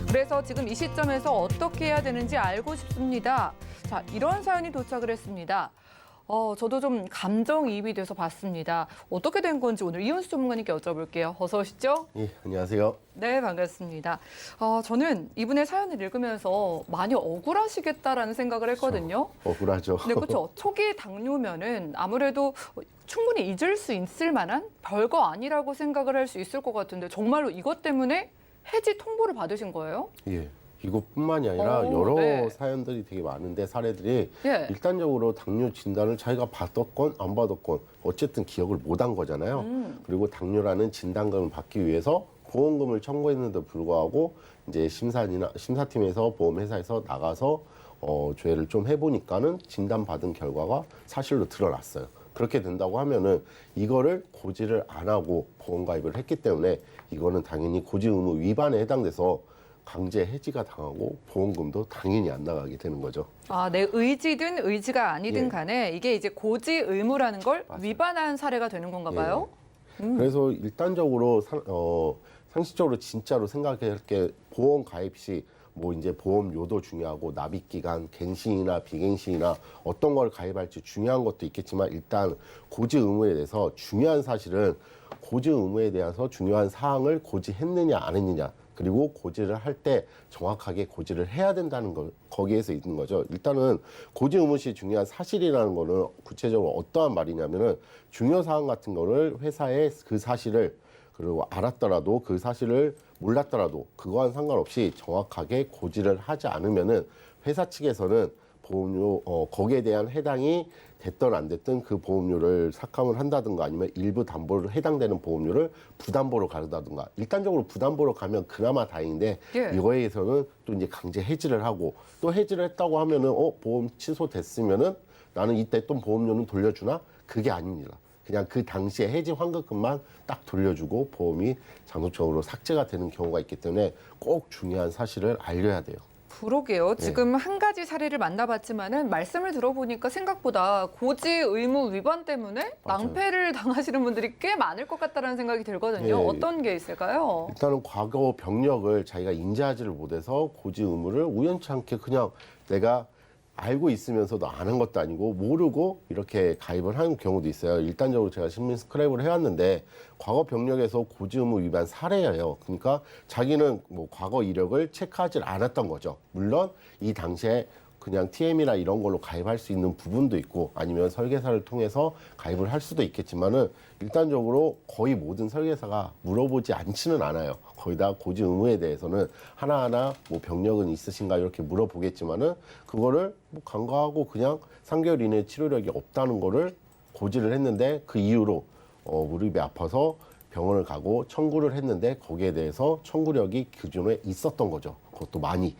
그래서 지금 이 시점에서 어떻게 해야 되는지 알고 싶습니다. 자, 이런 사연이 도착을 했습니다. 저도 좀 감정이입이 돼서 봤습니다. 어떻게 된 건지 오늘 이현수 전문가님께 여쭤볼게요. 어서 오시죠. 예, 안녕하세요. 네, 반갑습니다. 저는 이분의 사연을 읽으면서 많이 억울하시겠다라는 생각을 했거든요. 억울하죠. 네, 그렇죠. 초기 당뇨면은 아무래도 충분히 잊을 수 있을 만한 별거 아니라고 생각을 할 수 있을 것 같은데 정말로 이것 때문에 해지 통보를 받으신 거예요? 예. 이것뿐만이 아니라 여러 네. 사연들이 되게 많은데 사례들이 예. 일단적으로 당뇨 진단을 자기가 받았건 안 받았건 어쨌든 기억을 못 한 거잖아요. 그리고 당뇨라는 진단금을 받기 위해서 보험금을 청구했는데도 불구하고 이제 심사팀에서 보험회사에서 나가서 조회를 좀 해보니까는 진단받은 결과가 사실로 드러났어요. 그렇게 된다고 하면은 이거를 고지를 안 하고 보험 가입을 했기 때문에 이거는 당연히 고지 의무 위반에 해당돼서 강제 해지가 당하고 보험금도 당연히 안 나가게 되는 거죠. 내 의지든 의지가 아니든 예. 간에 이게 이제 고지 의무라는 걸 맞아요. 위반한 사례가 되는 건가 봐요. 그래서 일단적으로 상식적으로 진짜로 생각할 게 보험 가입 시 뭐 이제 보험료도 중요하고 납입 기간, 갱신이나 비갱신이나 어떤 걸 가입할지 중요한 것도 있겠지만 일단 고지 의무에 대해서 중요한 사실은 고지 의무에 대해서 중요한 사항을 고지했느냐 안 했느냐 그리고 고지를 할 때 정확하게 고지를 해야 된다는 거 거기에서 있는 거죠. 일단은 고지 의무 시 중요한 사실이라는 거는 구체적으로 어떠한 말이냐면은 중요 사항 같은 거를 회사에 그 사실을 그리고 알았더라도 그 사실을 몰랐더라도 그거와는 상관없이 정확하게 고지를 하지 않으면은 회사 측에서는 보험료 거기에 대한 해당이 됐든 안 됐든 그 보험료를 삭감을 한다든가 아니면 일부 담보를 해당되는 보험료를 부담보로 가르다든가 일단적으로 부담보로 가면 그나마 다행인데 예. 이거에서는 또 이제 강제 해지를 하고 또 해지를 했다고 하면은 보험 취소됐으면은 나는 이때 또 보험료는 돌려주나 그게 아닙니다. 그냥 그 당시에 해지 환급금만 딱 돌려주고 보험이 장소적으로 삭제가 되는 경우가 있기 때문에 꼭 중요한 사실을 알려야 돼요. 그러게요. 지금 한 가지 사례를 만나봤지만은 말씀을 들어보니까 생각보다 고지 의무 위반 때문에 맞아요. 낭패를 당하시는 분들이 꽤 많을 것 같다는 생각이 들거든요. 예. 어떤 게 있을까요? 일단은 과거 병력을 자기가 인지하지를 못해서 고지 의무를 우연치 않게 그냥 내가 알고 있으면서도 안 한 것도 아니고 모르고 이렇게 가입을 하는 경우도 있어요. 일단적으로 제가 신문 스크랩을 해왔는데 과거 병력에서 고지 의무 위반 사례예요. 그러니까 자기는 뭐 과거 이력을 체크하지 않았던 거죠. 물론 이 당시에 그냥 TM이나 이런 걸로 가입할 수 있는 부분도 있고 아니면 설계사를 통해서 가입을 할 수도 있겠지만은 일단적으로 거의 모든 설계사가 물어보지 않지는 않아요. 거의 다 고지 의무에 대해서는 하나하나 뭐 병력은 있으신가 이렇게 물어보겠지만은 그거를 뭐 간과하고 그냥 3개월 이내 치료력이 없다는 거를 고지를 했는데 그 이후로 무릎이 아파서 병원을 가고 청구를 했는데 거기에 대해서 청구력이 기존에 있었던 거죠. 그것도 많이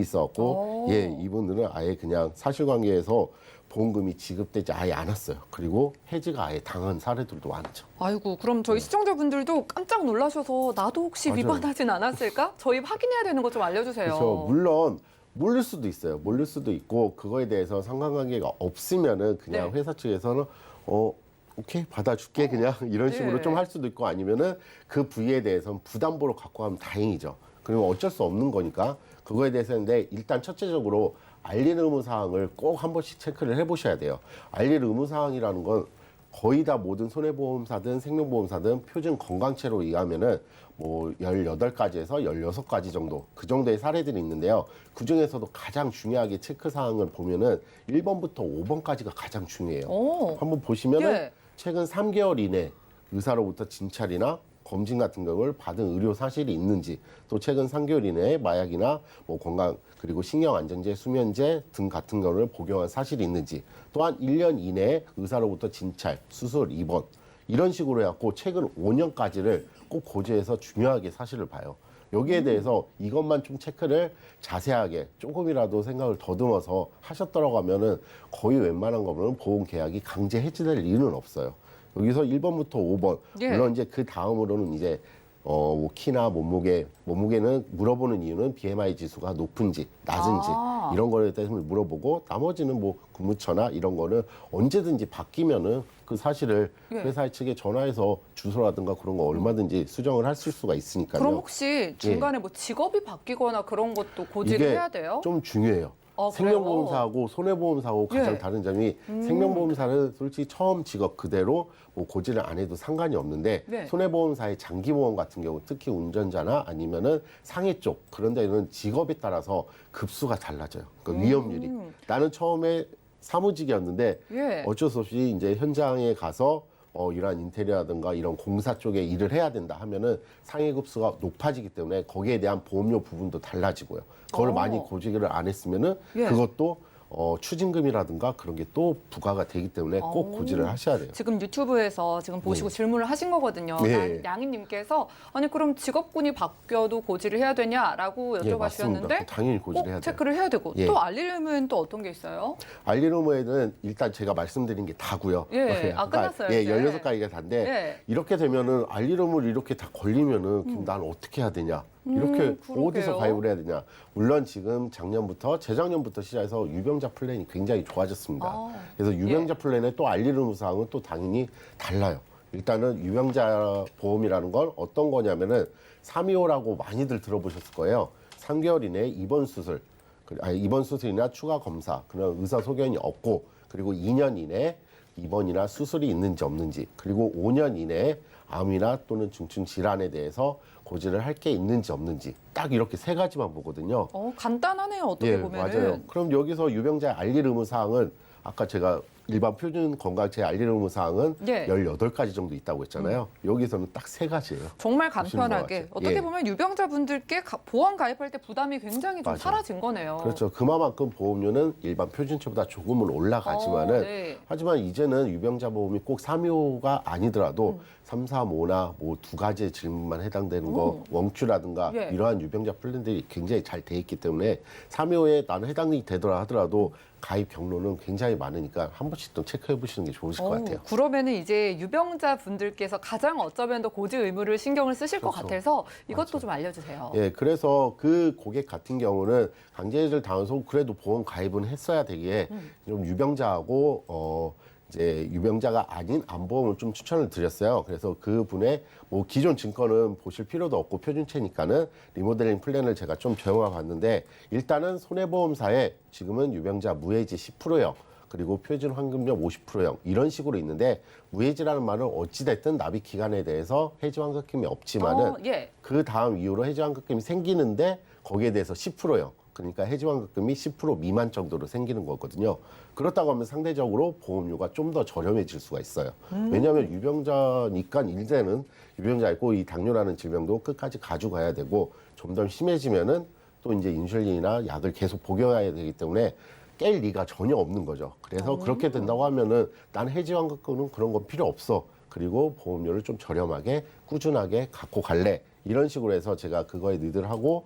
있어갖고 이분들은 아예 그냥 사실관계에서 보험금이 지급되지 아예 않았어요. 그리고 해지가 아예 당한 사례들도 많죠. 아이고, 그럼 저희 시청자분들도 깜짝 놀라셔서 나도 혹시 맞아요. 위반하진 않았을까? 저희 확인해야 되는 거 좀 알려주세요. 그래서 물론 모를 수도 있어요. 모를 수도 있고 그거에 대해서 상관관계가 없으면은 그냥 네. 회사 측에서는 오케이 받아줄게 그냥 이런 식으로 네. 좀 할 수도 있고 아니면은 그 부위에 대해서는 부담보로 갖고 가면 다행이죠. 그러면 어쩔 수 없는 거니까 그거에 대해서인데 일단 첫째적으로 알릴 의무 사항을 꼭 한 번씩 체크를 해보셔야 돼요. 알릴 의무 사항이라는 건 거의 다 모든 손해보험사든 생명보험사든 표준 건강체로 의하면은 뭐 18가지에서 16가지 정도 그 정도의 사례들이 있는데요. 그 중에서도 가장 중요하게 체크 사항을 보면은 1번부터 5번까지가 가장 중요해요. 한번 보시면은 예. 최근 3개월 이내 의사로부터 진찰이나 검진 같은 걸 받은 의료 사실이 있는지 또 최근 3개월 이내에 마약이나 뭐 건강 그리고 신경안정제, 수면제 등 같은 거를 복용한 사실이 있는지 또한 1년 이내에 의사로부터 진찰, 수술, 입원 이런 식으로 해갖고 최근 5년까지를 꼭 고지해서 중요하게 사실을 봐요. 여기에 대해서 이것만 좀 체크를 자세하게 조금이라도 생각을 더듬어서 하셨더라고 하면은 거의 웬만한 거는 보험 계약이 강제 해지될 일은 없어요. 여기서 1번부터 5번 예. 물론 이제 그 다음으로는 이제 뭐 키나 몸무게는 물어보는 이유는 BMI 지수가 높은지 낮은지 아. 이런 거에 대해서 물어보고 나머지는 뭐 근무처나 이런 거는 언제든지 바뀌면은 그 사실을 예. 회사 측에 전화해서 주소라든가 그런 거 얼마든지 수정을 하실 수가 있으니까요. 그럼 혹시 중간에 뭐 직업이 바뀌거나 그런 것도 고지를 이게 해야 돼요? 좀 중요해요. 그래요? 생명보험사하고 손해보험사하고 가장 예. 다른 점이 생명보험사는 솔직히 처음 직업 그대로 뭐 고지를 안 해도 상관이 없는데 네. 손해보험사의 장기보험 같은 경우 특히 운전자나 아니면은 상해 쪽 그런 데는 직업에 따라서 급수가 달라져요. 그러니까 위험률이. 나는 처음에 사무직이었는데 예. 어쩔 수 없이 이제 현장에 가서 이러한 인테리어라든가 이런 공사 쪽에 일을 해야 된다 하면은 상해 급수가 높아지기 때문에 거기에 대한 보험료 부분도 달라지고요. 그걸 오. 많이 고지를 안 했으면은 예. 그것도 추징금이라든가 그런 게 또 부과가 되기 때문에 꼭 오. 고지를 하셔야 돼요. 지금 유튜브에서 지금 보시고 질문을 하신 거거든요. 네. 양희님께서 아니 그럼 직업군이 바뀌어도 고지를 해야 되냐라고 예, 여쭤봐주셨는데 맞습니다. 당연히 고지를 해야 꼭 돼요. 체크를 해야 되고 예. 또 알리려면 또 어떤 게 있어요? 알리노모에는 일단 제가 말씀드린 게 다고요. 예. 아, 끝났어요, 예, 이제. 16가지가 다인데 예. 이렇게 되면은 알리노모를 이렇게 다 걸리면은 그럼 난 어떻게 해야 되냐? 이렇게 그러게요. 어디서 가입을 해야 되냐? 물론 지금 재작년부터 시작해서 유병자 플랜이 굉장히 좋아졌습니다. 아, 그래서 유병자 플랜의 또 알리노모 사항은 또 당연히 달라요. 일단은 유병자 보험이라는 건 어떤 거냐면은 325라고 많이들 들어보셨을 거예요. 3개월 이내에 입원 수술이나 추가 검사, 그런 의사 소견이 없고, 그리고 2년 이내에 입원이나 수술이 있는지 없는지, 그리고 5년 이내에 암이나 또는 중증 질환에 대해서 고지를 할 게 있는지 없는지 딱 이렇게 세 가지만 보거든요. 간단하네요. 어떻게 보면은. 맞아요. 그럼 여기서 유병자의 알릴 의무 사항은 아까 제가 일반 표준 건강체 알릴 의무 사항은 예. 18가지 정도 있다고 했잖아요. 여기서는 딱 세 가지예요. 정말 보시는 것 간편하게 같아요. 어떻게 예. 보면 유병자분들께 보험 가입할 때 부담이 굉장히 좀 맞아요. 사라진 거네요. 그렇죠. 그만큼 보험료는 일반 표준체보다 조금은 올라가지만은 네. 하지만 이제는 유병자 보험이 꼭 325가 아니더라도 335나 뭐 두 가지의 질문만 해당되는 거 원큐라든가 예. 이러한 유병자 플랜들이 굉장히 잘 돼 있기 때문에 325에 나는 해당이 되더라 하더라도 가입 경로는 굉장히 많으니까 한 번씩 또 체크해 보시는 게 좋으실 것 같아요. 그러면은 이제 유병자 분들께서 가장 어쩌면 더 고지 의무를 신경을 쓰실 것 그렇죠. 같아서 이것도 맞아요. 좀 알려주세요. 예, 그래서 그 고객 같은 경우는 강제해지를 당해서 그래도 보험 가입은 했어야 되기에 좀 유병자하고 이제 유병자가 아닌 암보험을 좀 추천을 드렸어요. 그래서 그 분의 뭐 기존 증권은 보실 필요도 없고 표준체니까는 리모델링 플랜을 제가 좀 적용해 봤는데 일단은 손해보험사에 지금은 유병자 무해지 10%형 그리고 표준 환급료 50%형 이런 식으로 있는데 무해지라는 말은 어찌됐든 납입 기간에 대해서 해지 환급금이 없지만은 예. 그 다음 이후로 해지 환급금이 생기는데 거기에 대해서 10%형 그러니까 해지 환급금이 10% 미만 정도로 생기는 거거든요. 그렇다고 하면 상대적으로 보험료가 좀 더 저렴해질 수가 있어요. 왜냐하면 유병자니까 이제는 유병자 있고 이 당뇨라는 질병도 끝까지 가져가야 되고 점점 심해지면은 또 이제 인슐린이나 약을 계속 복용해야 되기 때문에 깰 리가 전혀 없는 거죠. 그래서 그렇게 된다고 하면은 난 해지 환급금은 그런 건 필요 없어. 그리고 보험료를 좀 저렴하게 꾸준하게 갖고 갈래. 이런 식으로 해서 제가 그거에 니들하고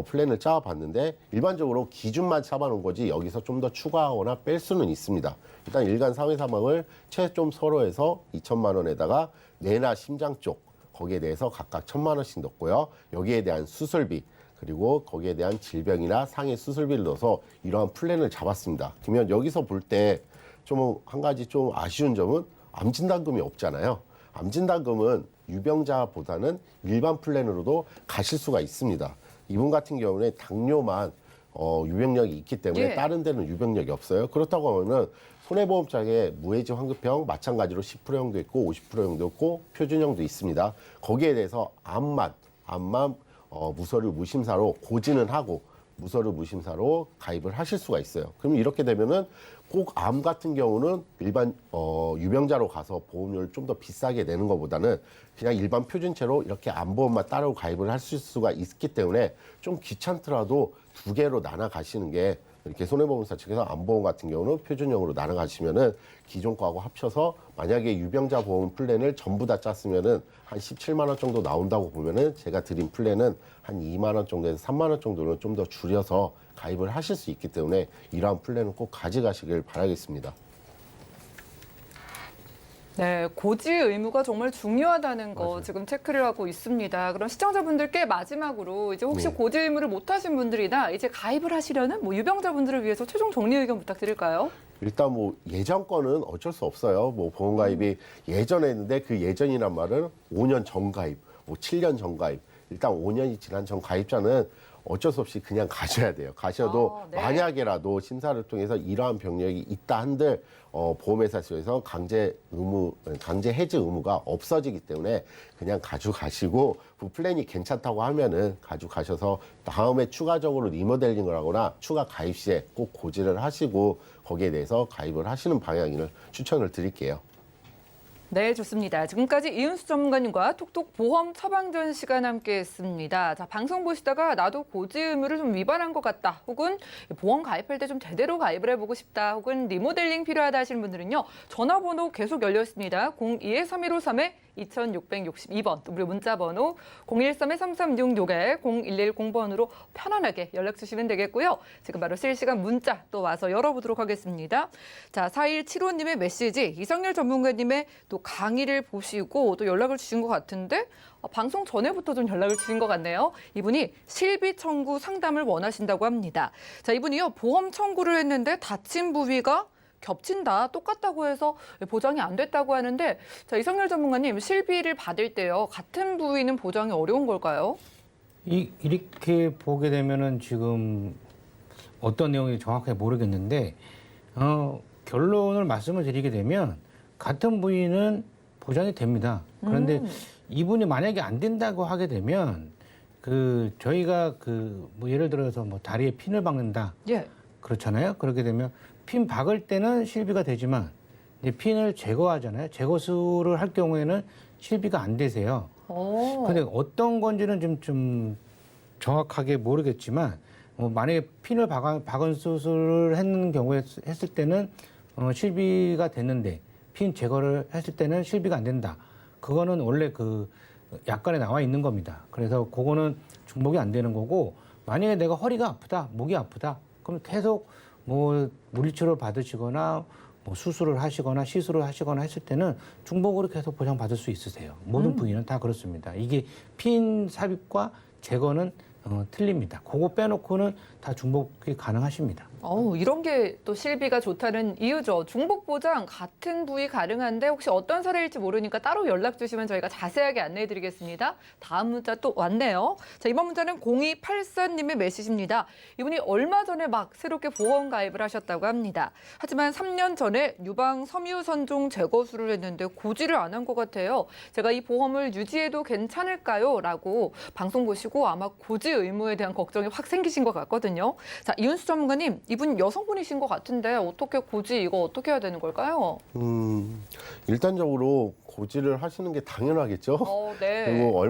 플랜을 짜봤는데 일반적으로 기준만 잡아놓은 거지 여기서 좀 더 추가하거나 뺄 수는 있습니다. 일단 일간 사회 사망을 최좀 서로해서 2천만 원에다가 뇌나 심장 쪽 거기에 대해서 각각 1,000만 원씩 넣고요. 여기에 대한 수술비 그리고 거기에 대한 질병이나 상해 수술비를 넣어서 이러한 플랜을 잡았습니다. 그러면 여기서 볼 때 좀 한 가지 좀 아쉬운 점은 암 진단금이 없잖아요. 암 진단금은 유병자보다는 일반 플랜으로도 가실 수가 있습니다. 이분 같은 경우는 당뇨만 유병력이 있기 때문에 예. 다른 데는 유병력이 없어요. 그렇다고 하면은 손해보험장에 무해지 환급형 마찬가지로 10%형도 있고 50%형도 있고 표준형도 있습니다. 거기에 대해서 암만 무서류 무심사로 고지는 하고 무서류 무심사로 가입을 하실 수가 있어요. 그럼 이렇게 되면은 꼭 암 같은 경우는 일반 유병자로 가서 보험료를 좀 더 비싸게 내는 것보다는 그냥 일반 표준체로 이렇게 암보험만 따로 가입을 하실 수가 있기 때문에 좀 귀찮더라도 두 개로 나눠 가시는 게 이렇게 손해보험사 측에서 암보험 같은 경우는 표준형으로 나눠 가시면은 기존 거하고 합쳐서 만약에 유병자 보험 플랜을 전부 다 짰으면은 한 17만 원 정도 나온다고 보면은 제가 드린 플랜은 한 2만 원 정도에서 3만 원 정도는 좀 더 줄여서 가입을 하실 수 있기 때문에 이러한 플랜은 꼭 가져가시길 바라겠습니다. 네, 고지 의무가 정말 중요하다는 거 맞아요. 지금 체크를 하고 있습니다. 그럼 시청자분들께 마지막으로 이제 혹시 네. 고지 의무를 못 하신 분들이나 이제 가입을 하시려는 뭐 유병자분들을 위해서 최종 정리 의견 부탁드릴까요? 일단 뭐 예전 거는 어쩔 수 없어요. 뭐 보험 가입이 예전에 했는데 그 예전이란 말은 5년 전 가입, 뭐 7년 전 가입. 일단 5년이 지난 전 가입자는 어쩔 수 없이 그냥 가셔야 돼요. 가셔도 네. 만약에라도 심사를 통해서 이러한 병력이 있다 한들 보험회사 쪽에서 강제 해지 의무가 없어지기 때문에 그냥 가지고 그 플랜이 괜찮다고 하면은 가져가셔서 다음에 추가적으로 리모델링을 하거나 추가 가입 시에 꼭 고지를 하시고 거기에 대해서 가입을 하시는 방향을 추천을 드릴게요. 네, 좋습니다. 지금까지 이윤수 전문가님과 톡톡 보험 처방전 시간 함께했습니다. 자, 방송 보시다가 나도 고지 의무를 좀 위반한 것 같다, 혹은 보험 가입할 때 좀 제대로 가입을 해보고 싶다, 혹은 리모델링 필요하다 하시는 분들은요, 전화번호 계속 열려 있습니다. 02-3153-2662번, 또 무료 문자번호 013-3366-0110번으로 편안하게 연락 주시면 되겠고요. 지금 바로 실시간 문자 또 와서 열어보도록 하겠습니다. 자, 4175님의 메시지, 이성열 전문가님의 또 강의를 보시고 또 연락을 주신 것 같은데 방송 전에부터 좀 연락을 주신 것 같네요. 이분이 실비 청구 상담을 원하신다고 합니다. 자, 이분이요, 보험 청구를 했는데 다친 부위가 겹친다, 똑같다고 해서 보장이 안 됐다고 하는데, 자, 이성열 전문가님, 실비를 받을 때요, 같은 부위는 보장이 어려운 걸까요? 이렇게 보게 되면은 지금 어떤 내용이 정확하게 모르겠는데, 결론을 말씀을 드리게 되면 같은 부위는 보장이 됩니다. 그런데 이분이 만약에 안 된다고 하게 되면 저희가 뭐 예를 들어서 뭐 다리에 핀을 박는다. 예. 그렇잖아요. 그렇게 되면 핀 박을 때는 실비가 되지만 이제 핀을 제거하잖아요. 제거술을 할 경우에는 실비가 안 되세요. 근데 어떤 건지는 좀 정확하게 모르겠지만 만약에 핀을 박은 수술을 했는 경우에 했을 때는 실비가 됐는데 핀 제거를 했을 때는 실비가 안 된다. 그거는 원래 약관에 나와 있는 겁니다. 그래서 그거는 중복이 안 되는 거고, 만약에 내가 허리가 아프다, 목이 아프다, 그럼 계속 뭐 물리치료를 받으시거나 뭐 수술을 하시거나 시술을 하시거나 했을 때는 중복으로 계속 보장받을 수 있으세요. 모든 부위는 다 그렇습니다. 이게 핀 삽입과 제거는 틀립니다. 그거 빼놓고는 다 중복이 가능하십니다. 이런 게 또 실비가 좋다는 이유죠. 중복 보장 같은 부위 가능한데 혹시 어떤 사례일지 모르니까 따로 연락 주시면 저희가 자세하게 안내해 드리겠습니다. 다음 문자 또 왔네요. 자, 이번 문자는 0284님의 메시지입니다. 이분이 얼마 전에 막 새롭게 보험 가입을 하셨다고 합니다. 하지만 3년 전에 유방 섬유선종 제거술을 했는데 고지를 안 한 것 같아요. 제가 이 보험을 유지해도 괜찮을까요? 라고 방송 보시고 아마 고지 의무에 대한 걱정이 확 생기신 것 같거든요. 자, 이윤수 전문가님, 이분 여성분이신 것 같은데 어떻게 고지 이거 어떻게 해야 되는 걸까요? 일단적으로 고지를 하시는 게 당연하겠죠. 네. 그리고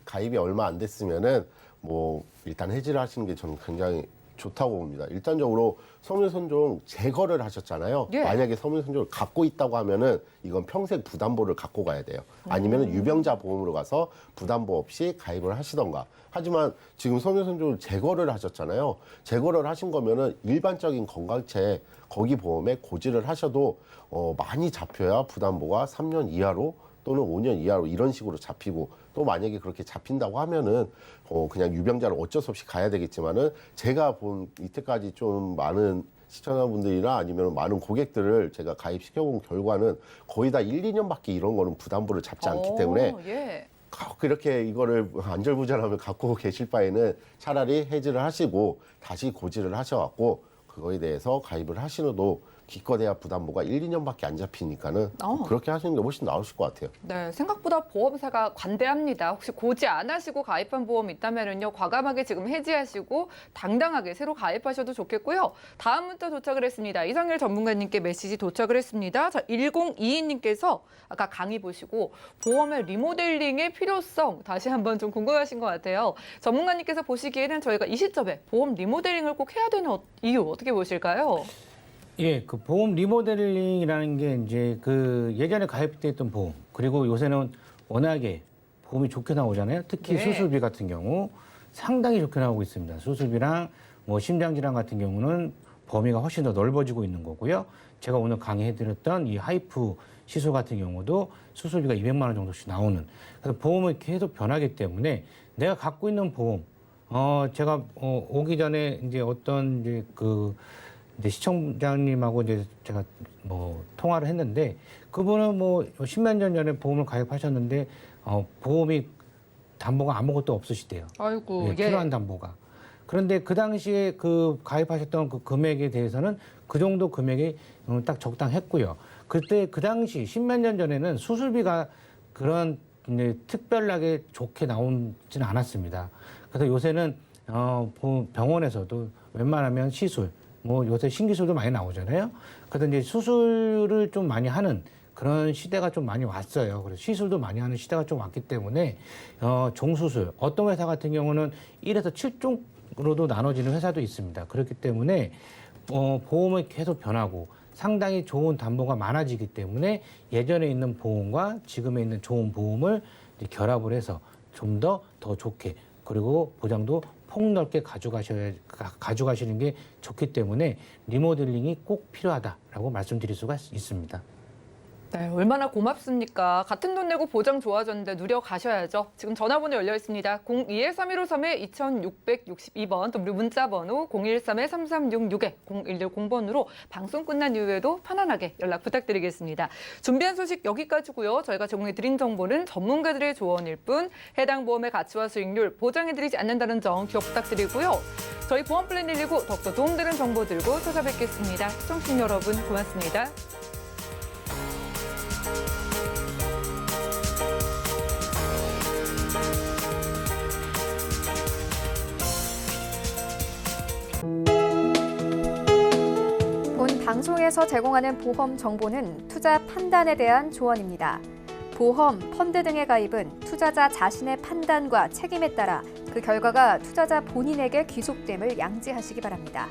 가입이 얼마 안 됐으면은 뭐 일단 해지를 하시는 게 저는 굉장히 좋다고 봅니다. 일단적으로 섬유선종 제거를 하셨잖아요. 예. 만약에 섬유선종을 갖고 있다고 하면은 이건 평생 부담보를 갖고 가야 돼요. 아니면은 유병자 보험으로 가서 부담보 없이 가입을 하시던가. 하지만 지금 섬유선종을 제거를 하셨잖아요. 제거를 하신 거면은 일반적인 건강체 거기 보험에 고지를 하셔도 많이 잡혀야 부담보가 3년 이하로 또는 5년 이하로 이런 식으로 잡히고, 또 만약에 그렇게 잡힌다고 하면은 그냥 유병자를 어쩔 수 없이 가야 되겠지만은, 제가 본 이때까지 좀 많은 시청자분들이나 아니면 많은 고객들을 제가 가입시켜본 결과는 거의 다 1, 2년밖에 이런 거는 부담보를 잡지 않기 때문에 예. 그렇게 이거를 안절부절하면 갖고 계실 바에는 차라리 해지를 하시고 다시 고지를 하셔갖고 그거에 대해서 가입을 하시노도 기껏해야 부담보가 1, 2년밖에 안 잡히니까는 그렇게 하시는 게 훨씬 나으실 것 같아요. 네, 생각보다 보험사가 관대합니다. 혹시 고지 안 하시고 가입한 보험 있다면요, 과감하게 지금 해지하시고 당당하게 새로 가입하셔도 좋겠고요. 다음 문자 도착을 했습니다. 이성열 전문가님께 메시지 도착을 했습니다. 자, 1022님께서 아까 강의 보시고 보험의 리모델링의 필요성 다시 한번 좀 궁금하신 것 같아요. 전문가님께서 보시기에는 저희가 이 시점에 보험 리모델링을 꼭 해야 되는 이유 어떻게 보실까요? 예, 보험 리모델링이라는 게 이제 예전에 가입돼 있던 보험, 그리고 요새는 워낙에 보험이 좋게 나오잖아요. 특히 네. 수술비 같은 경우 상당히 좋게 나오고 있습니다. 수술비랑 뭐 심장질환 같은 경우는 범위가 훨씬 더 넓어지고 있는 거고요. 제가 오늘 강의해드렸던 이 하이프 시술 같은 경우도 수술비가 200만 원 정도씩 나오는. 그래서 보험은 계속 변하기 때문에 내가 갖고 있는 보험, 제가 오기 전에 이제 어떤 이제 시청자님하고 이제 제가 뭐 통화를 했는데 그분은 뭐 10몇 년 전에 보험을 가입하셨는데 보험이 담보가 아무것도 없으시대요. 아이고, 예, 필요한 담보가. 그런데 그 당시에 그 가입하셨던 그 금액에 대해서는 그 정도 금액이 딱 적당했고요. 그때 그 당시 10몇 년 전에는 수술비가 그런 이제 특별하게 좋게 나오지는 않았습니다. 그래서 요새는 병원에서도 웬만하면 시술, 뭐 요새 신기술도 많이 나오잖아요. 그래서 이제 수술을 좀 많이 하는 그런 시대가 좀 많이 왔어요. 그래서 시술도 많이 하는 시대가 좀 왔기 때문에 종수술, 어떤 회사 같은 경우는 1에서 7종으로도 나눠지는 회사도 있습니다. 그렇기 때문에 보험은 계속 변하고 상당히 좋은 담보가 많아지기 때문에 예전에 있는 보험과 지금에 있는 좋은 보험을 이제 결합을 해서 좀 더 좋게 그리고 보장도 폭넓게 가져가시는 게 좋기 때문에 리모델링이 꼭 필요하다라고 말씀드릴 수가 있습니다. 네, 얼마나 고맙습니까? 같은 돈 내고 보장 좋아졌는데 누려 가셔야죠. 지금 전화번호 열려 있습니다. 0213-1532-2662번 또 우리 문자 번호 013-3366-0110번으로 방송 끝난 이후에도 편안하게 연락 부탁드리겠습니다. 준비한 소식 여기까지고요. 저희가 제공해드린 정보는 전문가들의 조언일 뿐 해당 보험의 가치와 수익률 보장해드리지 않는다는 점 기억 부탁드리고요. 저희 보험 플랜 119 더욱더 도움되는 정보 들고 찾아뵙겠습니다. 시청자 여러분 고맙습니다. 본 방송에서 제공하는 보험 정보는 투자 판단에 대한 조언입니다. 보험, 펀드 등의 가입은 투자자 자신의 판단과 책임에 따라 그 결과가 투자자 본인에게 귀속됨을 양지하시기 바랍니다.